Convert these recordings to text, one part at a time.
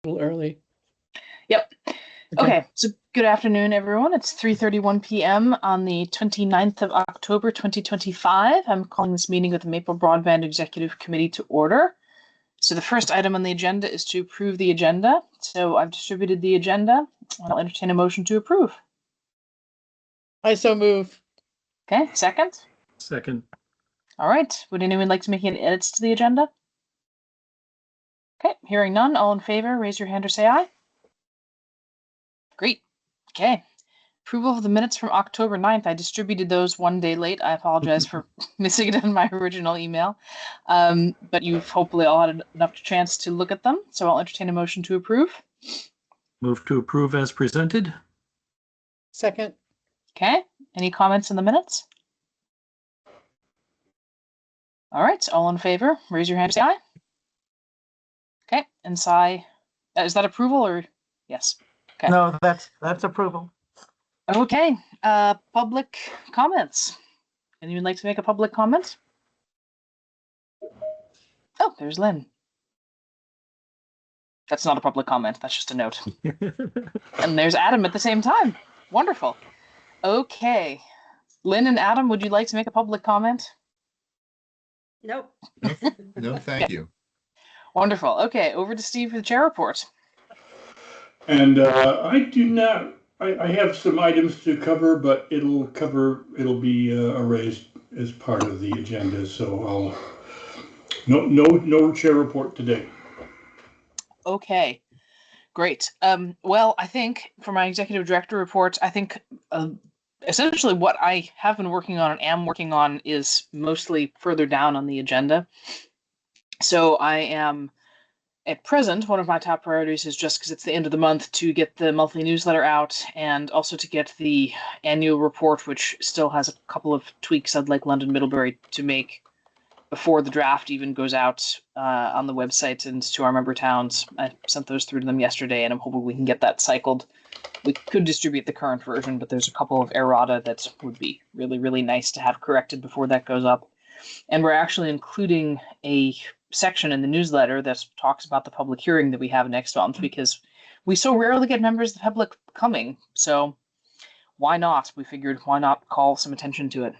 little early. Yep. Okay, so good afternoon, everyone. It's 3:31 p.m. on the 29th of October, 2025. I'm calling this meeting of the Maple Broadband Executive Committee to order. So the first item on the agenda is to approve the agenda. So I've distributed the agenda. I'll entertain a motion to approve. I so move. Okay, second? Second. All right. Would anyone like to make any edits to the agenda? Okay, hearing none. All in favor, raise your hand or say aye. Great. Okay. Approval of the minutes from October 9th. I distributed those one day late. I apologize for missing it in my original email. But you've hopefully all had enough chance to look at them. So I'll entertain a motion to approve. Move to approve as presented. Second. Okay. Any comments in the minutes? All right. All in favor, raise your hand and say aye. Okay. And Sai, is that approval or yes? Okay. No, that's approval. Okay. Public comments. Anyone like to make a public comment? Oh, there's Lynn. That's not a public comment. That's just a note. And there's Adam at the same time. Wonderful. Okay. Lynn and Adam, would you like to make a public comment? Nope. No, thank you. Wonderful. Okay, over to Steve for the chair report. And I do not. I have some items to cover, but it'll be erased as part of the agenda. So no chair report today. Okay, great. Well, I think for my executive director report, I think essentially what I have been working on and am working on is mostly further down on the agenda. So I am, at present, one of my top priorities is just because it's the end of the month to get the monthly newsletter out and also to get the annual report, which still has a couple of tweaks I'd like London Middlebury to make before the draft even goes out on the website and to our member towns. I sent those through to them yesterday, and I'm hoping we can get that cycled. We could distribute the current version, but there's a couple of errata that would be really, really nice to have corrected before that goes up. And we're actually including a section in the newsletter that talks about the public hearing that we have next month, because we so rarely get members of the public coming. So why not? We figured, why not call some attention to it?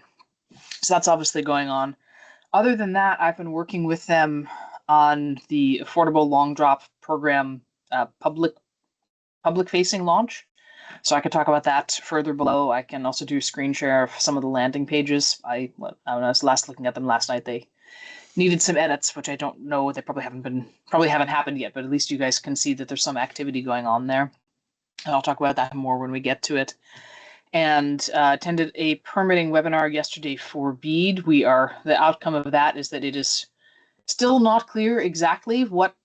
So that's obviously going on. Other than that, I've been working with them on the Affordable Long Drop Program public-facing launch. So I could talk about that further below. I can also do a screen share of some of the landing pages. I was last looking at them last night. They needed some edits, which I don't know. They probably haven't happened yet, but at least you guys can see that there's some activity going on there. And I'll talk about that more when we get to it. And attended a permitting webinar yesterday for BEAD. The outcome of that is that it is still not clear exactly what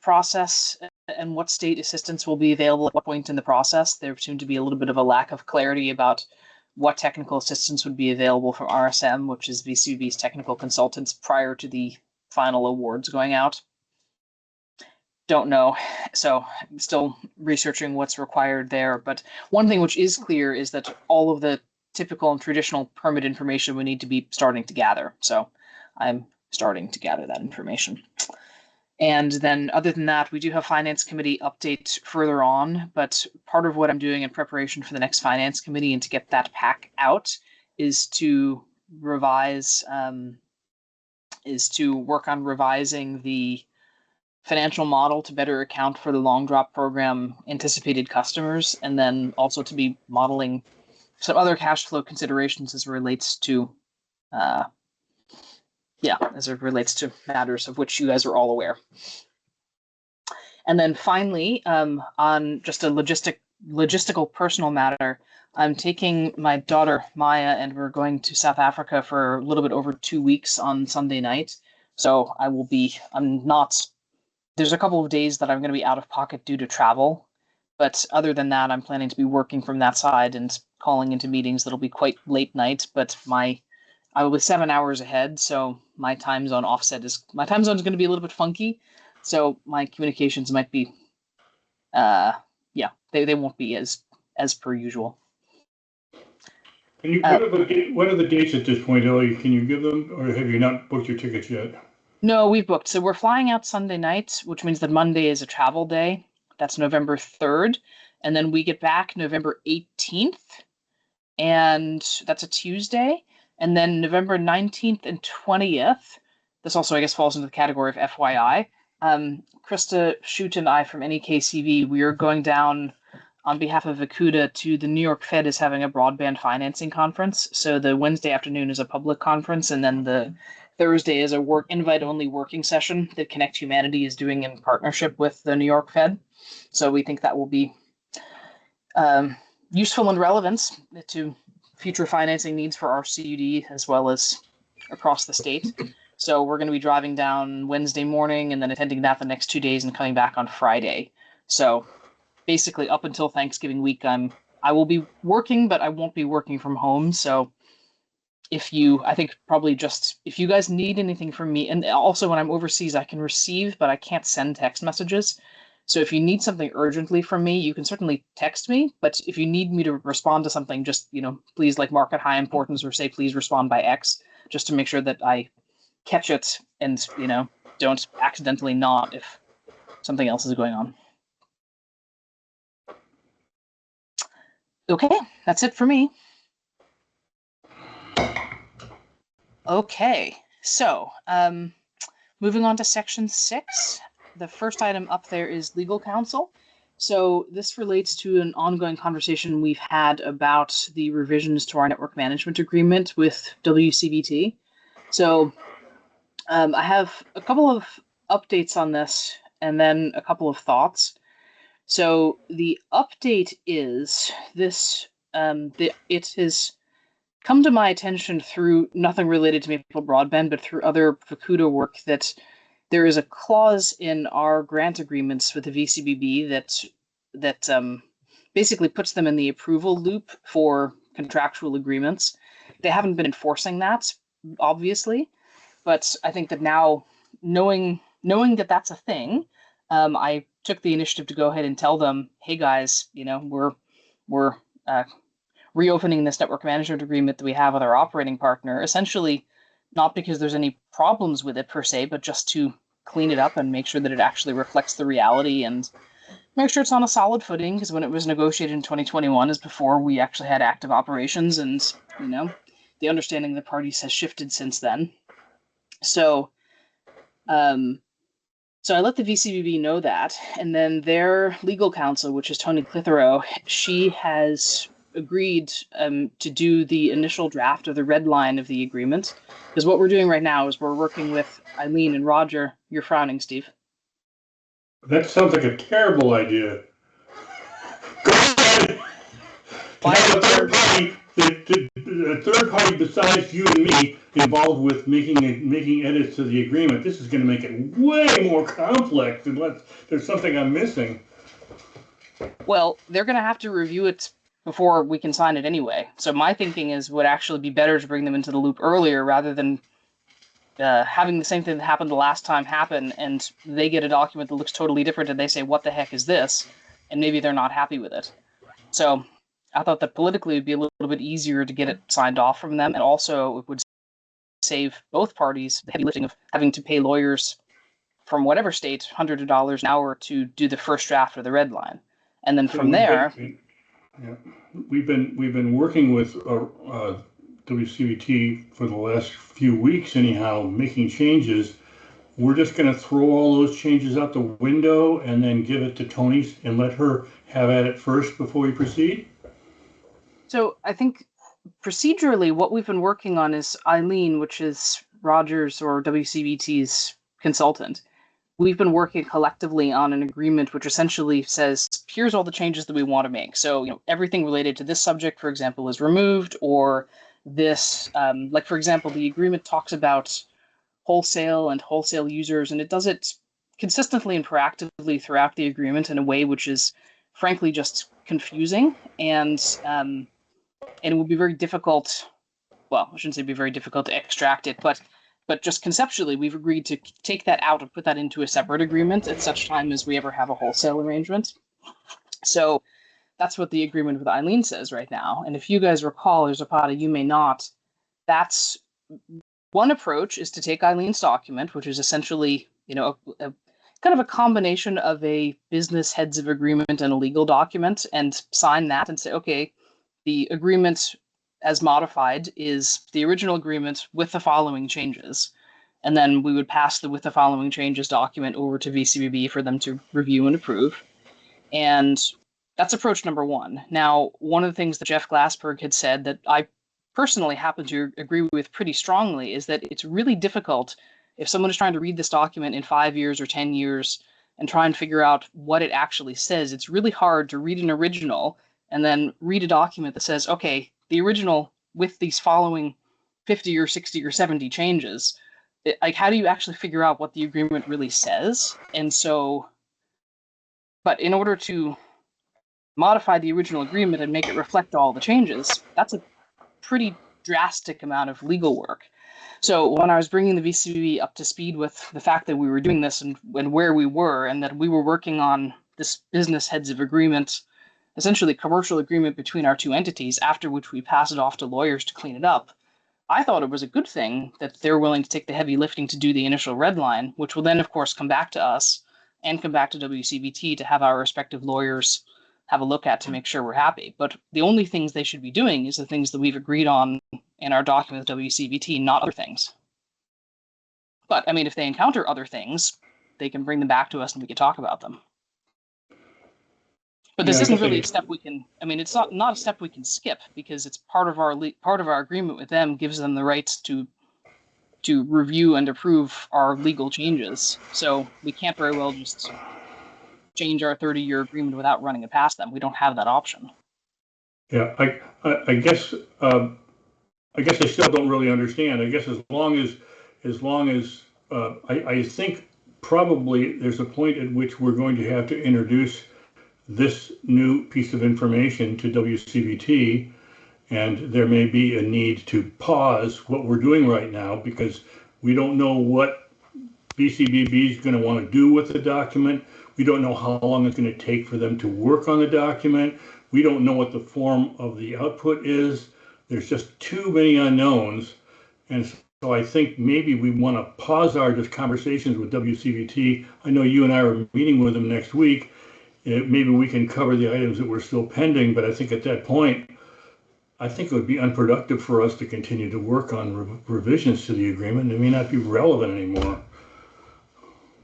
process and what state assistance will be available at what point in the process. There seemed to be a little bit of a lack of clarity about what technical assistance would be available from RSM, which is VCB's technical consultants, prior to the final awards going out. Don't know. So I'm still researching what's required there. But one thing which is clear is that all of the typical and traditional permit information we need to be starting to gather. So I'm starting to gather that information. And then other than that, we do have Finance Committee update further on, but part of what I'm doing in preparation for the next Finance Committee and to get that pack out is to revise, is to work on revising the financial model to better account for the long drop program anticipated customers, and then also to be modeling some other cash flow considerations as it relates to matters of which you guys are all aware. And then finally, on just a logistical personal matter, I'm taking my daughter Maya and we're going to South Africa for a little bit over 2 weeks on Sunday night. So there's a couple of days that I'm going to be out of pocket due to travel. But other than that, I'm planning to be working from that side and calling into meetings that'll be quite late night. But I will be 7 hours ahead, so my time zone is going to be a little bit funky. So my communications might be, they won't be as per usual. What are the dates at this point, Ellie? Can you give them, or have you not booked your tickets yet? No, we've booked. So we're flying out Sunday night, which means that Monday is a travel day That's November 3rd. And then we get back November 18th, and that's a Tuesday. And then November 19th and 20th, this also, I guess, falls into the category of FYI. Krista Shute and I from NEKCV, we are going down on behalf of Akuda to the New York Fed is having a broadband financing conference. So the Wednesday afternoon is a public conference, and then the Thursday is a work invite-only working session that Connect Humanity is doing in partnership with the New York Fed. So we think that will be useful and relevant to future financing needs for our CUD as well as across the state. So we're going to be driving down Wednesday morning and then attending that the next 2 days and coming back on Friday. So basically up until Thanksgiving week, I will be working, but I won't be working from home. So if you guys need anything from me, and also when I'm overseas, I can receive, but I can't send text messages. So if you need something urgently from me, you can certainly text me. But if you need me to respond to something, just, please mark it high importance or say, please respond by X, just to make sure that I catch it and, don't accidentally not if something else is going on. Okay, that's it for me. Okay, so moving on to section 6. The first item up there is legal counsel. So this relates to an ongoing conversation we've had about the revisions to our network management agreement with WCBT. So I have a couple of updates on this and then a couple of thoughts. So the update is this, it has come to my attention through nothing related to Maple Broadband, but through other Fukuda work, that there is a clause in our grant agreements with the VCBB that basically puts them in the approval loop for contractual agreements. They haven't been enforcing that, obviously, but I think that now, knowing that that's a thing, I took the initiative to go ahead and tell them, hey guys, we're reopening this network management agreement that we have with our operating partner, essentially not because there's any problems with it per se, but just to clean it up and make sure that it actually reflects the reality and make sure it's on a solid footing, because when it was negotiated in 2021 is before we actually had active operations, and the understanding of the parties has shifted since then. So I let the VCBB know that, and then their legal counsel, which is Tony Clitheroe, she has agreed to do the initial draft of the red line of the agreement. Because what we're doing right now is we're working with Eileen and Roger. You're frowning, Steve. That sounds like a terrible idea. Go ahead. To have a third party besides you and me involved with making edits to the agreement. This is going to make it way more complex unless there's something I'm missing. Well, they're going to have to review it before we can sign it anyway. So my thinking is would actually be better to bring them into the loop earlier rather than having the same thing that happened the last time happen, and they get a document that looks totally different and they say, what the heck is this? And maybe they're not happy with it. So I thought that politically it would be a little bit easier to get it signed off from them, and also it would save both parties the heavy lifting of having to pay lawyers from whatever state hundreds of dollars an hour to do the first draft of the red line. And then from there... We've been working with WCBT for the last few weeks anyhow, making changes. We're just going to throw all those changes out the window and then give it to Tony and let her have at it first before we proceed? So I think procedurally what we've been working on is Eileen, which is Rogers or WCBT's consultant. We've been working collectively on an agreement which essentially says, here's all the changes that we want to make. So, everything related to this subject, for example, is removed, or this, like, for example, the agreement talks about wholesale and wholesale users, and it does it consistently and proactively throughout the agreement in a way which is, frankly, just confusing, and it will be very difficult. Well, I shouldn't say be very difficult to extract it, but just conceptually, we've agreed to take that out and put that into a separate agreement at such time as we ever have a wholesale arrangement. So that's what the agreement with Eileen says right now. And if you guys recall, or Zapata, you may not, that's one approach, is to take Eileen's document, which is essentially, a kind of a combination of a business heads of agreement and a legal document, and sign that and say, okay, the agreement as modified is the original agreement with the following changes. And then we would pass the with the following changes document over to VCBB for them to review and approve. And that's approach number one. Now, one of the things that Jeff Glassberg had said that I personally happen to agree with pretty strongly is that it's really difficult if someone is trying to read this document in 5 years or 10 years and try and figure out what it actually says. It's really hard to read an original and then read a document that says, okay, the original with these following 50 or 60 or 70 changes. Like, how do you actually figure out what the agreement really says? And so, but in order to modify the original agreement and make it reflect all the changes, that's a pretty drastic amount of legal work. So when I was bringing the VCB up to speed with the fact that we were doing this and where we were, and that we were working on this business heads of agreement, essentially commercial agreement between our two entities, after which we pass it off to lawyers to clean it up, I thought it was a good thing that they're willing to take the heavy lifting to do the initial red line, which will then, of course, come back to us and come back to WCBT to have our respective lawyers have a look at to make sure we're happy. But the only things they should be doing is the things that we've agreed on in our document with WCBT, not other things. But, I mean, if they encounter other things, they can bring them back to us and we can talk about them. But this isn't really a step we can, I mean, it's not a step we can skip, because it's part of our agreement with them gives them the rights to review and approve our legal changes. So we can't very well just change our 30-year agreement without running it past them. We don't have that option. Yeah, I guess I still don't really understand. I guess as long as I think probably there's a point at which we're going to have to introduce this new piece of information to WCBT, and there may be a need to pause what we're doing right now because we don't know what BCBB is going to want to do with the document. We don't know how long it's going to take for them to work on the document. We don't know what the form of the output is. There's just too many unknowns. And so I think maybe we want to pause our conversations with WCBT. I know you and I are meeting with them next week. Maybe we can cover the items that were still pending, but I think at that point, I think it would be unproductive for us to continue to work on revisions to the agreement. It may not be relevant anymore.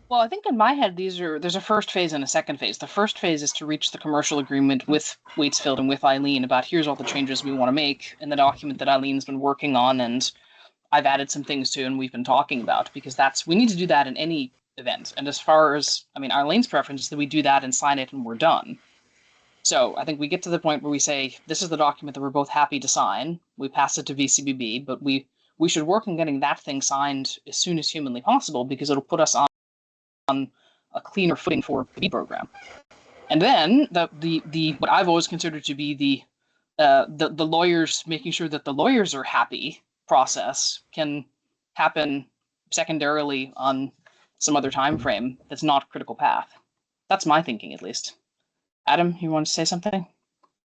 Well, I think in my head, there's a first phase and a second phase. The first phase is to reach the commercial agreement with Waitsfield and with Eileen about here's all the changes we want to make in the document that Eileen's been working on and I've added some things to and we've been talking about, because we need to do that in any event. And as far as, I mean, Eileen's preference is that we do that and sign it and we're done. So I think we get to the point where we say, this is the document that we're both happy to sign. We pass it to VCBB, but we should work on getting that thing signed as soon as humanly possible, because it'll put us on a cleaner footing for the program. And then the what I've always considered to be the lawyers, making sure that the lawyers are happy process can happen secondarily on some other time frame that's not critical path. That's my thinking, at least. Adam, you want to say something?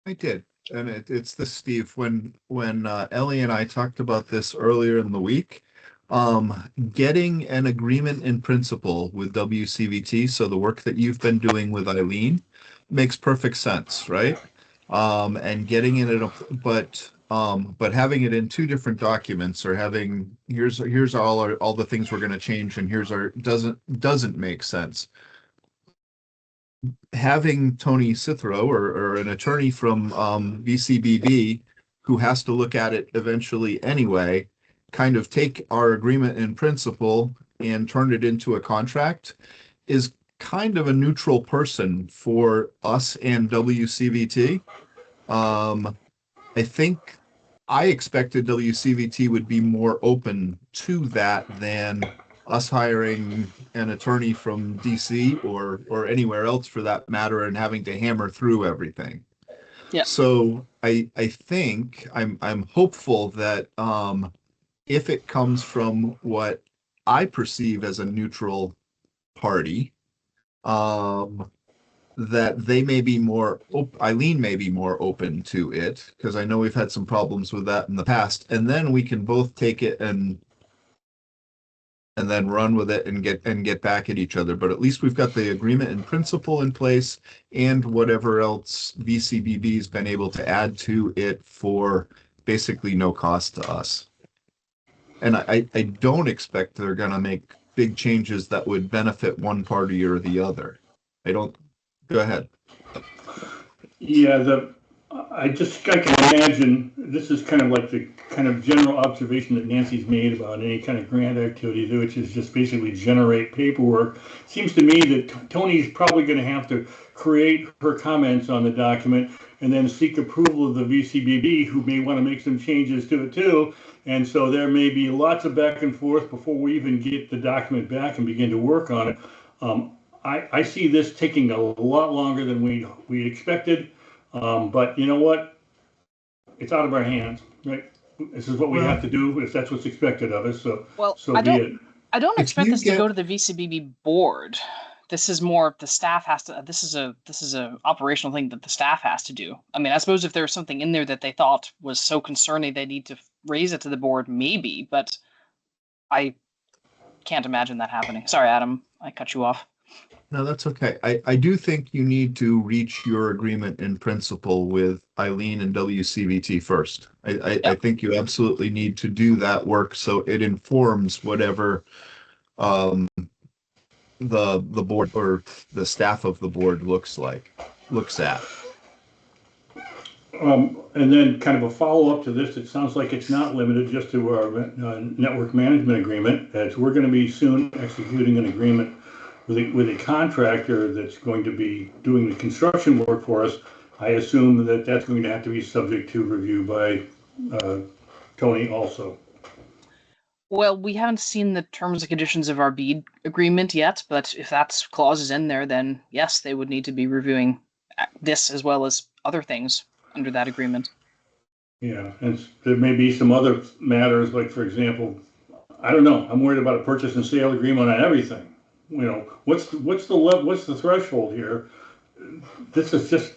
I did. And it's this, Steve, when Ellie and I talked about this earlier in the week, getting an agreement in principle with WCVT, so the work that you've been doing with Eileen, makes perfect sense, right? And getting it but having it in two different documents, or having here's all the things we're going to change and here's our doesn't make sense. Having Tony Cithro or an attorney from VCBB who has to look at it eventually anyway, kind of take our agreement in principle and turn it into a contract, is kind of a neutral person for us and WCVT. I think I expected WCVT would be more open to that than us hiring an attorney from DC or anywhere else for that matter and having to hammer through everything. Yeah. So I think I'm hopeful that if it comes from what I perceive as a neutral party, that they may be more, Eileen may be more open to it, because I know we've had some problems with that in the past, and then we can both take it and and then run with it and get back at each other. But at least we've got the agreement in principle in place and whatever else VCBB's been able to add to it for basically no cost to us. And I don't expect they're going to make big changes that would benefit one party or the other. I don't. Go ahead. Yeah, I can imagine, this is kind of like the kind of general observation that Nancy's made about any kind of grant activity, which is just basically generate paperwork. Seems to me that Tony's probably going to have to create her comments on the document and then seek approval of the VCBB, who may want to make some changes to it too. And so there may be lots of back and forth before we even get the document back and begin to work on it. I see this taking a lot longer than we expected. But you know what? It's out of our hands, right? This is what we have to do if that's what's expected of us. So, Well, so be it. I don't If expect you this to go to the VCBB board. This is more the staff has to. This is a operational thing that the staff has to do. I mean, I suppose if there's something in there that they thought was so concerning they need to raise it to the board, maybe. But I can't imagine that happening. Sorry, Adam, I cut you off. No, that's okay. I do think you need to reach your agreement in principle with Eileen and WCVT first. I think you absolutely need to do that work so it informs whatever the board or the staff of the board looks at. And then kind of a follow-up to this, it sounds like it's not limited just to our network management agreement, as we're going to be soon executing an agreement with a contractor that's going to be doing the construction work for us. I assume that that's going to have to be subject to review by Tony also. Well, we haven't seen the terms and conditions of our BEAD agreement yet, but if that's clauses in there, then yes, they would need to be reviewing this as well as other things under that agreement. Yeah, and there may be some other matters, like for example, I don't know, I'm worried about a purchase and sale agreement on everything. You know, what's the threshold here? This is just,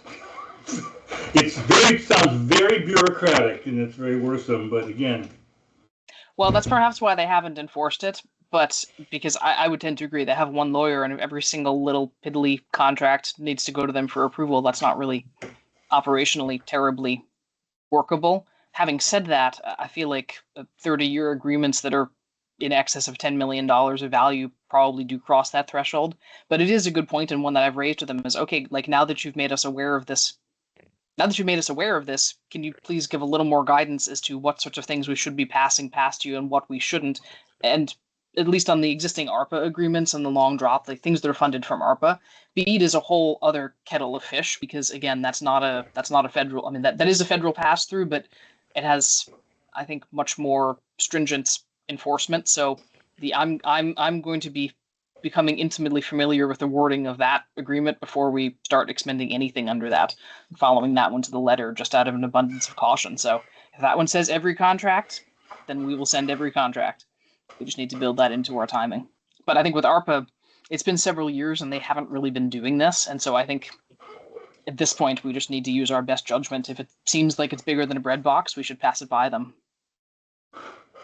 it sounds very bureaucratic and it's very worrisome, but again. Well, that's perhaps why they haven't enforced it, but because I would tend to agree, they have one lawyer and every single little piddly contract needs to go to them for approval. That's not really operationally terribly workable. Having said that, I feel like 30-year agreements that are in excess of $10 million of value probably do cross that threshold. But it is a good point, and one that I've raised to them is, okay, like now that you've made us aware of this, can you please give a little more guidance as to what sorts of things we should be passing past you and what we shouldn't? And at least on the existing ARPA agreements and the long drop, the things that are funded from ARPA, BEAD is a whole other kettle of fish because again, that's not a federal. I mean, that is a federal pass through, but it has, I think, much more stringent enforcement. So I'm going to be becoming intimately familiar with the wording of that agreement before we start expending anything under that, following that one to the letter just out of an abundance of caution. So if that one says every contract, then we will send every contract. We just need to build that into our timing. But I think with ARPA, it's been several years and they haven't really been doing this. And so I think at this point, we just need to use our best judgment. If it seems like it's bigger than a bread box, we should pass it by them.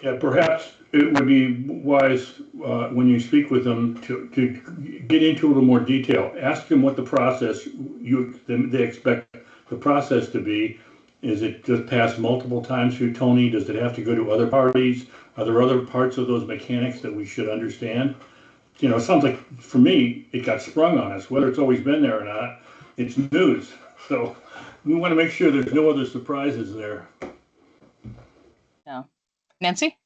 Yeah, perhaps it would be wise when you speak with them to get into a little more detail. Ask them what the process they expect the process to be. Is it just passed multiple times through Tony? Does it have to go to other parties? Are there other parts of those mechanics that we should understand? You know, it sounds like for me it got sprung on us. Whether it's always been there or not, it's news. So we want to make sure there's no other surprises there. Yeah. Nancy?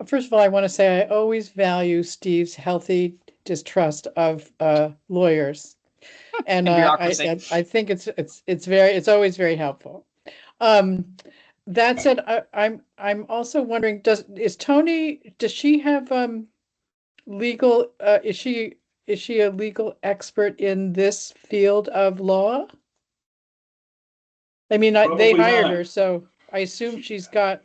First of all, I want to say I always value Steve's healthy distrust of lawyers, and I think it's always very helpful. That said, I'm also wondering, does she have legal? Is she a legal expert in this field of law? I mean, they hired her, so I assume she's got.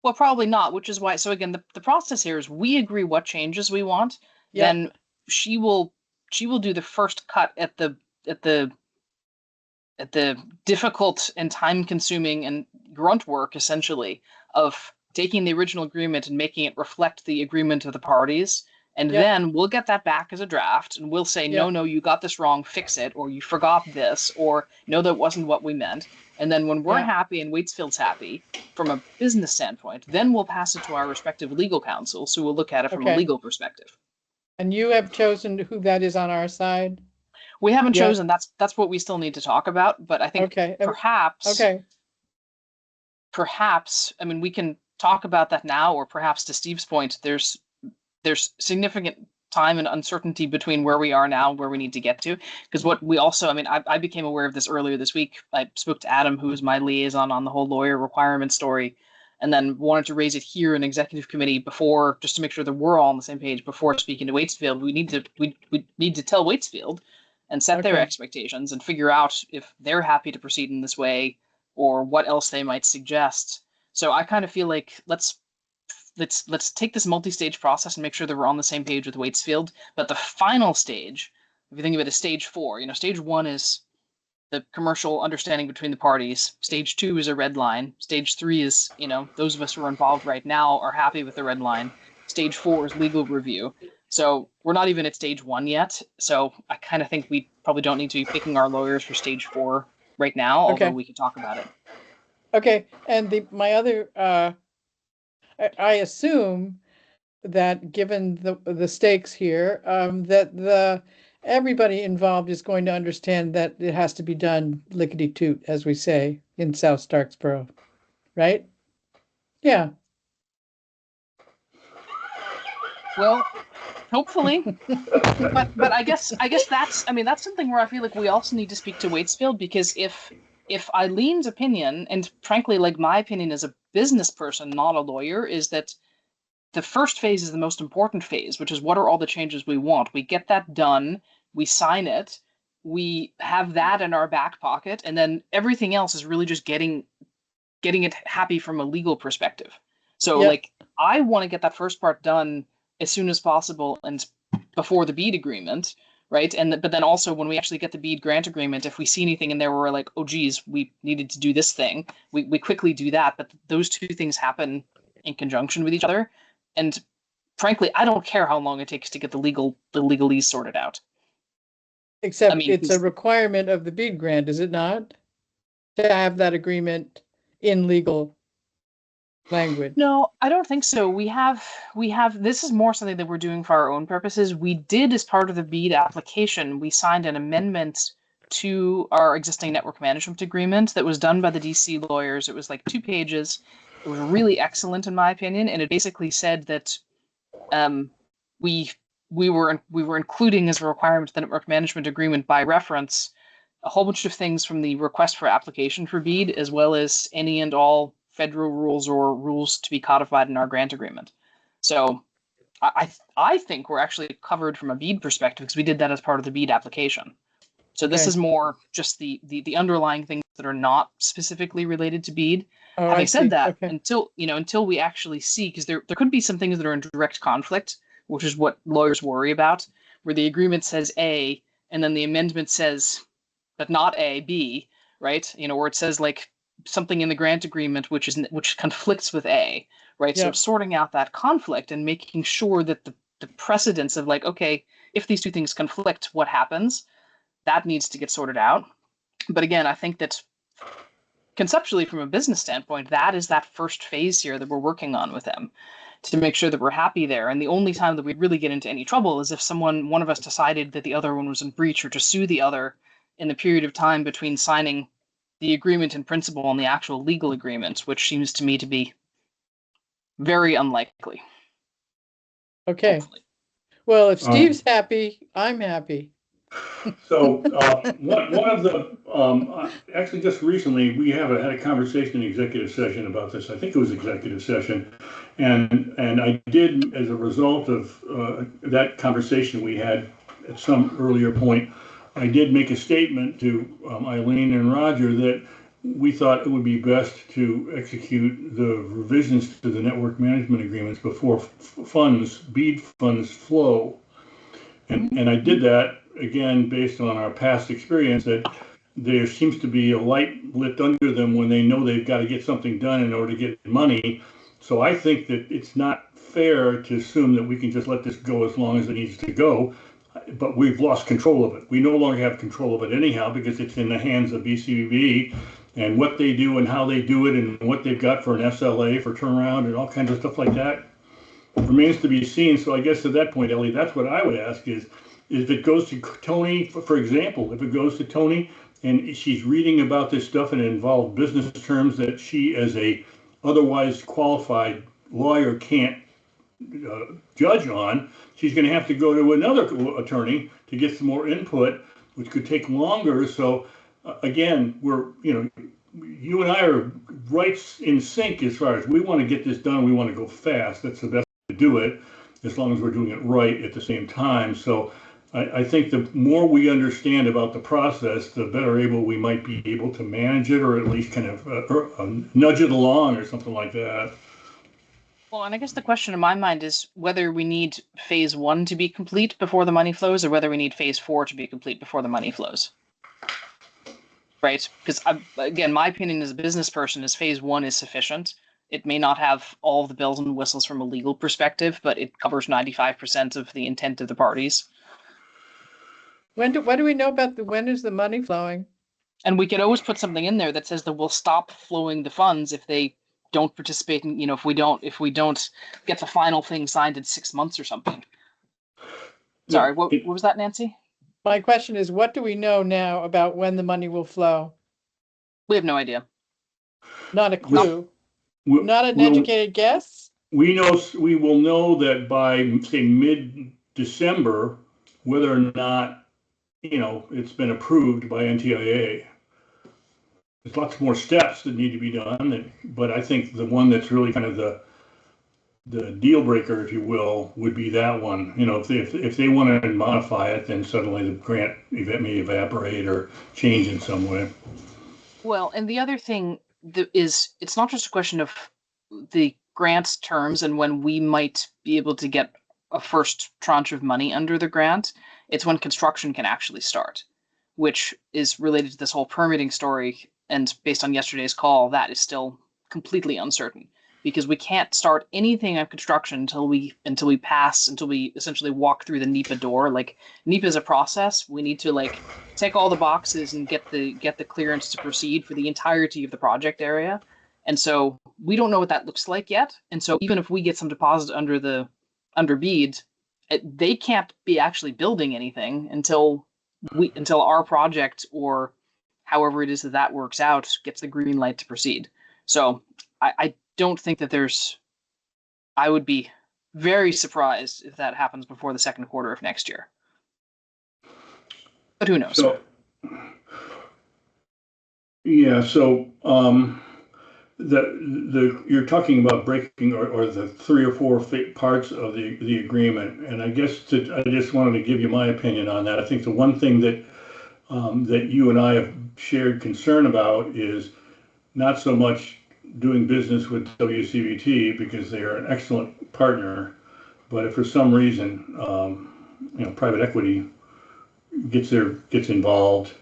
Well, probably not, which is why. So again, the process here is we agree what changes we want. Yep. Then she will do the first cut at the difficult and time consuming and grunt work essentially of taking the original agreement and making it reflect the agreement of the parties. And Yep. then we'll get that back as a draft and we'll say, no, Yep. no, you got this wrong, fix it, or you forgot this, or no, that wasn't what we meant. And then when we're Yeah. happy and Waitsfield's happy from a business standpoint, then we'll pass it to our respective legal counsels who will look at it from a Okay. legal perspective. And you have chosen who that is on our side? We haven't Yeah. chosen. That's what we still need to talk about. But I think Okay. perhaps, I mean, we can talk about that now, or perhaps to Steve's point, there's significant time and uncertainty between where we are now and where we need to get to. Because what we also, I mean, I became aware of this earlier this week. I spoke to Adam, who is my liaison on the whole lawyer requirement story, and then wanted to raise it here in executive committee before, just to make sure that we're all on the same page before speaking to Waitsfield. We need to tell Waitsfield and set their Okay. expectations and figure out if they're happy to proceed in this way or what else they might suggest. So I kind of feel like let's take this multi-stage process and make sure that we're on the same page with Waitsfield. But the final stage, if you think of it as stage 4, stage 1 is the commercial understanding between the parties. Stage 2 is a red line. Stage 3 is, those of us who are involved right now are happy with the red line. Stage 4 is legal review. So we're not even at stage 1 yet. So I kind of think we probably don't need to be picking our lawyers for stage 4 right now, although we can talk about it. Okay. And my other, I assume that given the stakes here, that everybody involved is going to understand that it has to be done lickety-toot, as we say in South Starksboro, right? Yeah. Well, hopefully, but I guess that's something where I feel like we also need to speak to Waitsfield, because if Eileen's opinion, and frankly, like my opinion as a business person, not a lawyer, is that the first phase is the most important phase, which is what are all the changes we want. We get that done, we sign it, we have that in our back pocket, and then everything else is really just getting it happy from a legal perspective. So like I want to get that first part done as soon as possible and before the BEAD agreement, right? But then also when we actually get the BEAD grant agreement, if we see anything in there where we're like, oh geez, we needed to do this thing, we quickly do that. But those two things happen in conjunction with each other. And frankly, I don't care how long it takes to get the legalese sorted out. Except it's a requirement of the BEAD grant, is it not? To have that agreement in legal language. No, I don't think so. We have this is more something that we're doing for our own purposes. We did, as part of the BEAD application, we signed an amendment to our existing network management agreement that was done by the DC lawyers. It was like 2 pages. It was really excellent in my opinion, and it basically said that we were including as a requirement to the network management agreement by reference a whole bunch of things from the request for application for BEAD, as well as any and all federal rules or rules to be codified in our grant agreement. So I think we're actually covered from a BEAD perspective because we did that as part of the BEAD application. So this is more just the underlying things that are not specifically related to BEAD. Oh, Having said that, until we actually see, because there could be some things that are in direct conflict, which is what lawyers worry about, where the agreement says A and then the amendment says, but not A, B, right? Where it says like something in the grant agreement which conflicts with A, right? So sorting out that conflict and making sure that the precedence of like, okay, if these two things conflict, what happens? That needs to get sorted out. But again, I think that conceptually, from a business standpoint, that is that first phase here that we're working on with them to make sure that we're happy there. And the only time that we really get into any trouble is if one of us decided that the other one was in breach, or to sue the other in the period of time between signing the agreement in principle and the actual legal agreement, which seems to me to be very unlikely. Okay. Hopefully. Well, if Steve's happy, I'm happy. So one of the actually just recently we had a conversation in executive session about this. I think it was executive session, and I did, as a result of that conversation we had at some earlier point, I did make a statement to Eileen and Roger that we thought it would be best to execute the revisions to the network management agreements before BEAD funds flow, and I did that again based on our past experience that there seems to be a light lit under them when they know they've got to get something done in order to get money. So I think that it's not fair to assume that we can just let this go as long as it needs to go. But we've lost control of it. We no longer have control of it anyhow because it's in the hands of BCBB, and what they do and how they do it and what they've got for an SLA for turnaround and all kinds of stuff like that remains to be seen. So I guess at that point, Ellie, that's what I would ask is if it goes to Tony, for example, if it goes to Tony and she's reading about this stuff and it involves business terms that she as a otherwise qualified lawyer can't judge on, she's going to have to go to another attorney to get some more input, which could take longer. So again, you and I are right in sync as far as we want to get this done. We want to go fast. That's the best way to do it, as long as we're doing it right at the same time. So I think the more we understand about the process, the better able we might be able to manage it, or at least kind of nudge it along or something like that. Well, and I guess the question in my mind is whether we need phase 1 to be complete before the money flows, or whether we need phase 4 to be complete before the money flows. Right? Because again, my opinion as a business person is phase 1 is sufficient. It may not have all of the bells and whistles from a legal perspective, but it covers 95% of the intent of the parties. What do we know about when is the money flowing? And we could always put something in there that says that we'll stop flowing the funds if they don't participate in, if we don't get the final thing signed in 6 months or something. Sorry, what was that, Nancy? My question is, what do we know now about when the money will flow? We have no idea. Not a clue. Not an educated guess? We will know that by, say, mid-December, whether or not, it's been approved by NTIA. There's lots more steps that need to be done, but I think the one that's really kind of the deal breaker, if you will, would be that one. If they want to modify it, then suddenly the grant may evaporate or change in some way. Well, and the other thing is, it's not just a question of the grant's terms and when we might be able to get a first tranche of money under the grant. It's when construction can actually start, which is related to this whole permitting story. And based on yesterday's call, that is still completely uncertain, because we can't start anything on construction until we essentially walk through the NEPA door. Like, NEPA is a process. We need to take all the boxes and get the clearance to proceed for the entirety of the project area. And so we don't know what that looks like yet. And so even if we get some deposit under BEAD, they can't be actually building anything until our project, or however it is that works out, gets the green light to proceed. So I don't think that I would be very surprised if that happens before the second quarter of next year. But who knows? So you're talking about breaking or the 3 or 4 parts of the agreement, and I guess I just wanted to give you my opinion on that. I think the one thing that you and I have shared concern about is not so much doing business with WCBT, because they are an excellent partner, but if for some reason private equity gets involved,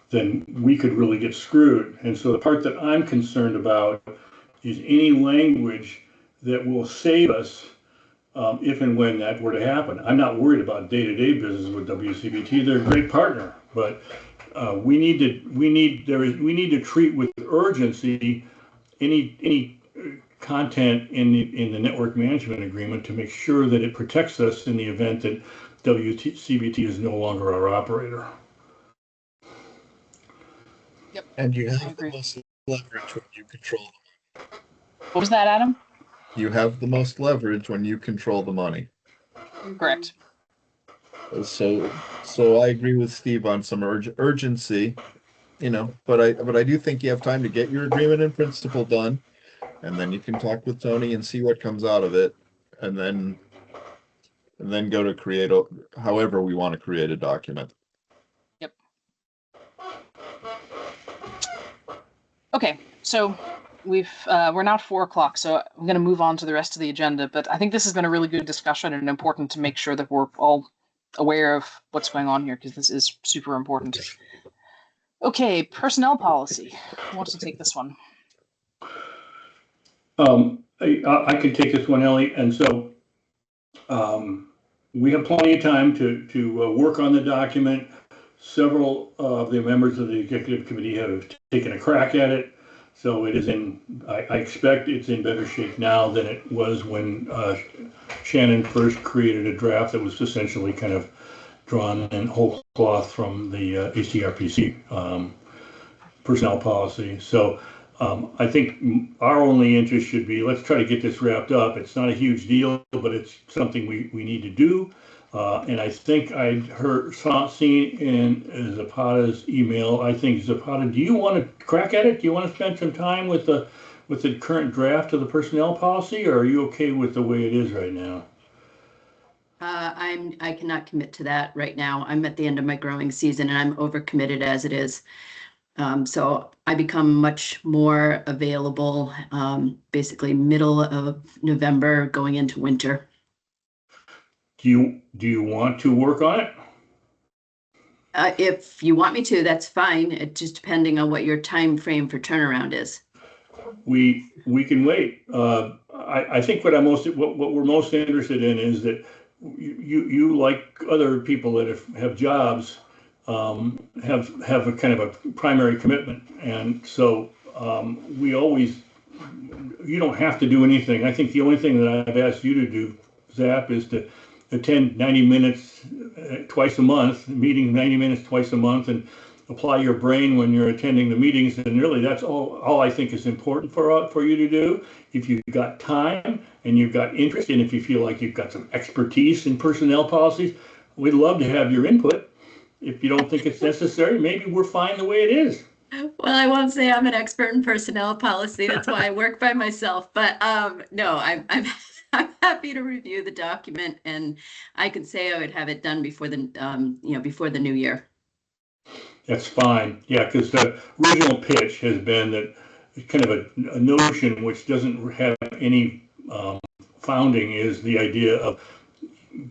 then we could really get screwed. And so the part that I'm concerned about is any language that will save us if and when that were to happen. I'm not worried about day-to-day business with WCBT. They're a great partner, but we need to treat with urgency any content in the network management agreement to make sure that it protects us in the event that WCBT is no longer our operator. Yep. And you have the most leverage when you control the money. What was that, Adam? You have the most leverage when you control the money. Correct. So I agree with Steve on some urgency, but I do think you have time to get your agreement in principle done, and then you can talk with Tony and see what comes out of it, and then go to create however we want to create a document. Yep. Okay, so we're now at 4:00, so I'm going to move on to the rest of the agenda. But I think this has been a really good discussion, and important to make sure that we're all aware of what's going on here, because this is super important. Okay, personnel policy. Who wants to take this one? I could take this one, Ellie. And so we have plenty of time to work on the document. Several of the members of the executive committee have taken a crack at it. So it is I expect it's in better shape now than it was when Shannon first created a draft that was essentially kind of drawn in whole cloth from the ACRPC personnel policy. So I think our only interest should be, let's try to get this wrapped up. It's not a huge deal, but it's something we need to do. And I think I'd seen in Zapata's email, I think, Zapata, do you want to crack at it? Do you want to spend some time with the current draft of the personnel policy, or are you okay with the way it is right now? I cannot commit to that right now. I'm at the end of my growing season and I'm overcommitted as it is. So I become much more available, basically middle of November going into winter. Do you want to work on it? If you want me to, that's fine. It just depending on what your time frame for turnaround is. We can wait. I think what we're most interested in is that you like other people that have jobs have a kind of a primary commitment, and so you don't have to do anything. I think the only thing that I've asked you to do, Zap, is to attend 90 minutes twice a month, meeting 90 minutes twice a month, and apply your brain when you're attending the meetings. And really, that's all I think is important for you to do. If you've got time and you've got interest, and if you feel like you've got some expertise in personnel policies, we'd love to have your input. If you don't think it's necessary, maybe we're fine the way it is. Well, I won't say I'm an expert in personnel policy. That's why I work by myself. But no, I'm happy to review the document, and I could say I would have it done before the new year. That's fine. Yeah, because the original pitch has been that kind of a notion which doesn't have any founding is the idea of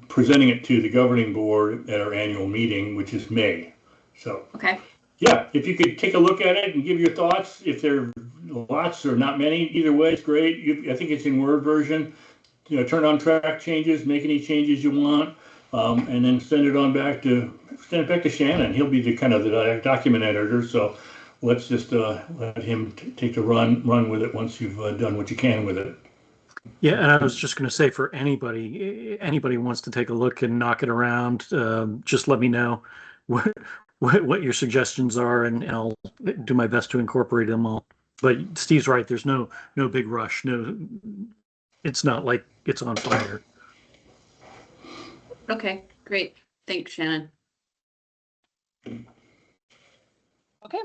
presenting it to the governing board at our annual meeting, which is May. So, okay. Yeah, if you could take a look at it and give your thoughts, if there are lots or not many, either way, it's great. I think it's in Word version. Turn on track changes, make any changes you want, and then send it back to Shannon. He'll be the document editor. So let's just let him take the run with it once you've done what you can with it. Yeah, and I was just going to say, for anybody who wants to take a look and knock it around, just let me know what your suggestions are, and I'll do my best to incorporate them all. But Steve's right. There's no big rush. No, it's not like it's on fire. Okay, great. Thanks, Shannon. Okay.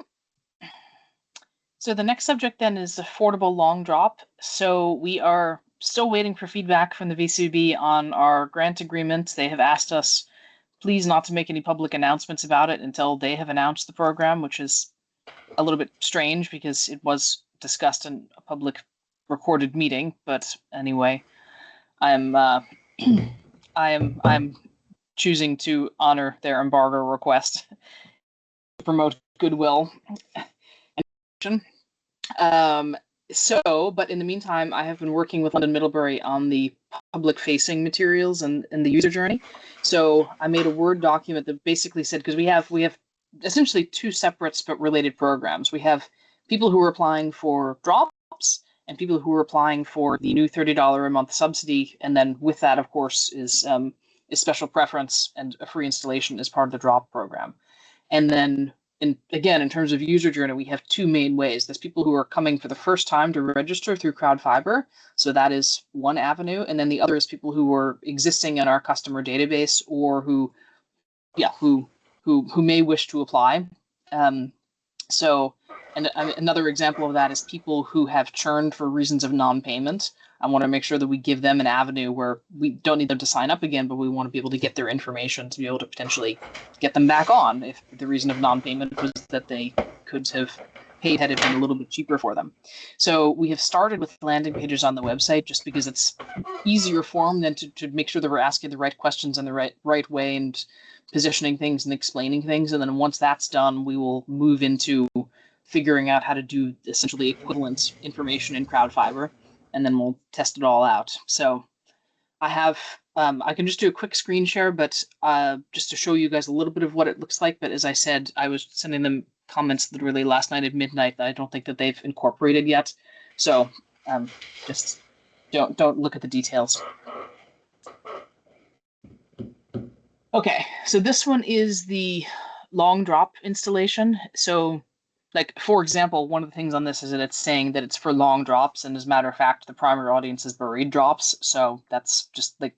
So the next subject then is affordable long drop. So we are still waiting for feedback from the VCB on our grant agreement. They have asked us please not to make any public announcements about it until they have announced the program, which is a little bit strange because it was discussed in a public recorded meeting. But anyway, I'm choosing to honor their embargo request to promote goodwill. But in the meantime, I have been working with London Middlebury on the public-facing materials and the user journey. So I made a Word document that basically said, because we have essentially two separate but related programs. We have people who are applying for drops and people who are applying for the new $30 a month subsidy, and then with that, of course, is special preference and a free installation as part of the drop program. And then in terms of user journey, we have two main ways. There's people who are coming for the first time to register through CrowdFiber. So that is one avenue. And then the other is people who are existing in our customer database or who may wish to apply. Another example of that is people who have churned for reasons of non-payment. I want to make sure that we give them an avenue where we don't need them to sign up again, but we want to be able to get their information to be able to potentially get them back on if the reason of non-payment was that they could have paid had it been a little bit cheaper for them. So we have started with landing pages on the website just because it's easier for them than to make sure that we're asking the right questions in the right way and positioning things and explaining things. And then once that's done, we will move into figuring out how to do essentially equivalent information in CrowdFiber. and then we'll test it all out. So I have, I can just do a quick screen share, but just to show you guys a little bit of what it looks like. But as I said, I was sending them comments literally last night at midnight that I don't think that they've incorporated yet. So just don't look at the details. Okay, so this one is the long drop installation. So, like, for example, one of the things on this is that it's saying that it's for long drops, and as a matter of fact, the primary audience is buried drops. So that's just like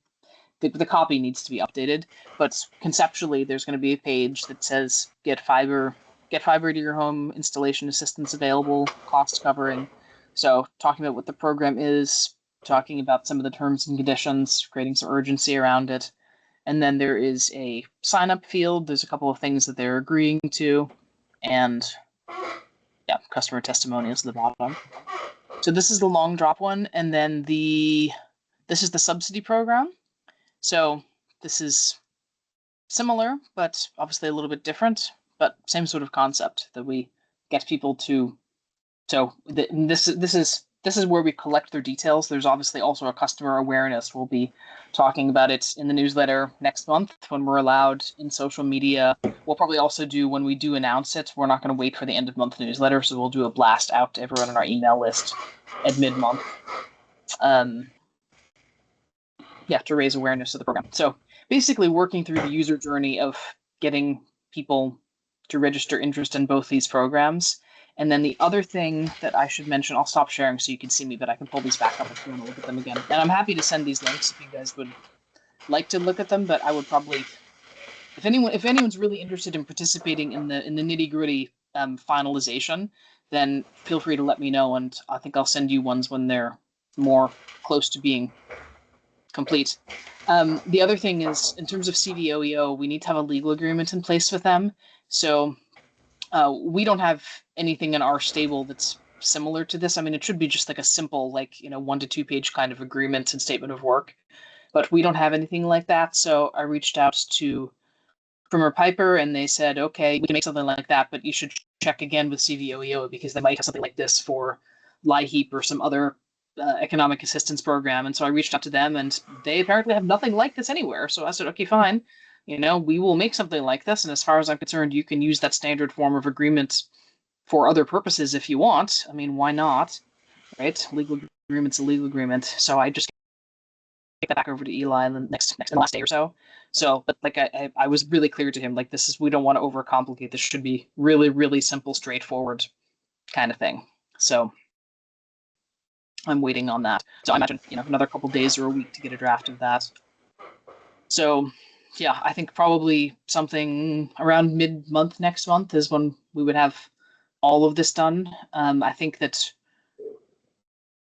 the copy needs to be updated. But conceptually, there's going to be a page that says get fiber to your home, installation assistance available, cost covering. So talking about what the program is, talking about some of the terms and conditions, creating some urgency around it. And then there is a sign up field. There's a couple of things that they're agreeing to, and yeah, customer testimonials at the bottom. So this is the long drop one, and then this is the subsidy program. So this is similar, but obviously a little bit different, but same sort of concept that we get people to. So this is where we collect their details. There's obviously also a customer awareness. We'll be talking about it in the newsletter next month when we're allowed, in social media. We'll probably also do, when we do announce it, we're not going to wait for the end of month newsletter, so we'll do a blast out to everyone on our email list at mid-month. To raise awareness of the program. So basically working through the user journey of getting people to register interest in both these programs. And then the other thing that I should mention, I'll stop sharing so you can see me, but I can pull these back up if you want to look at them again. And I'm happy to send these links if you guys would like to look at them, but I would probably, if anyone's really interested in participating in the nitty-gritty finalization, then feel free to let me know, and I think I'll send you ones when they're more close to being complete. The other thing is, in terms of CVOEO, we need to have a legal agreement in place with them. So we don't have anything in our stable that's similar to this. I mean, it should be just like a simple, 1 to 2 page kind of agreement and statement of work, but we don't have anything like that. So I reached out to Primer Piper, and they said, okay, we can make something like that, but you should check again with CVOEO because they might have something like this for LIHEAP or some other economic assistance program. And so I reached out to them, and they apparently have nothing like this anywhere. So I said, okay, fine. We will make something like this. And as far as I'm concerned, you can use that standard form of agreement for other purposes if you want. I mean, why not? Right? Legal agreement's a legal agreement. So I just take that back over to Eli in the last day or so. So, but I was really clear to him, we don't want to overcomplicate. This should be really, really simple, straightforward kind of thing. So I'm waiting on that. So I imagine, another couple days or a week to get a draft of that. So yeah, I think probably something around mid-month next month is when we would have all of this done. I think that,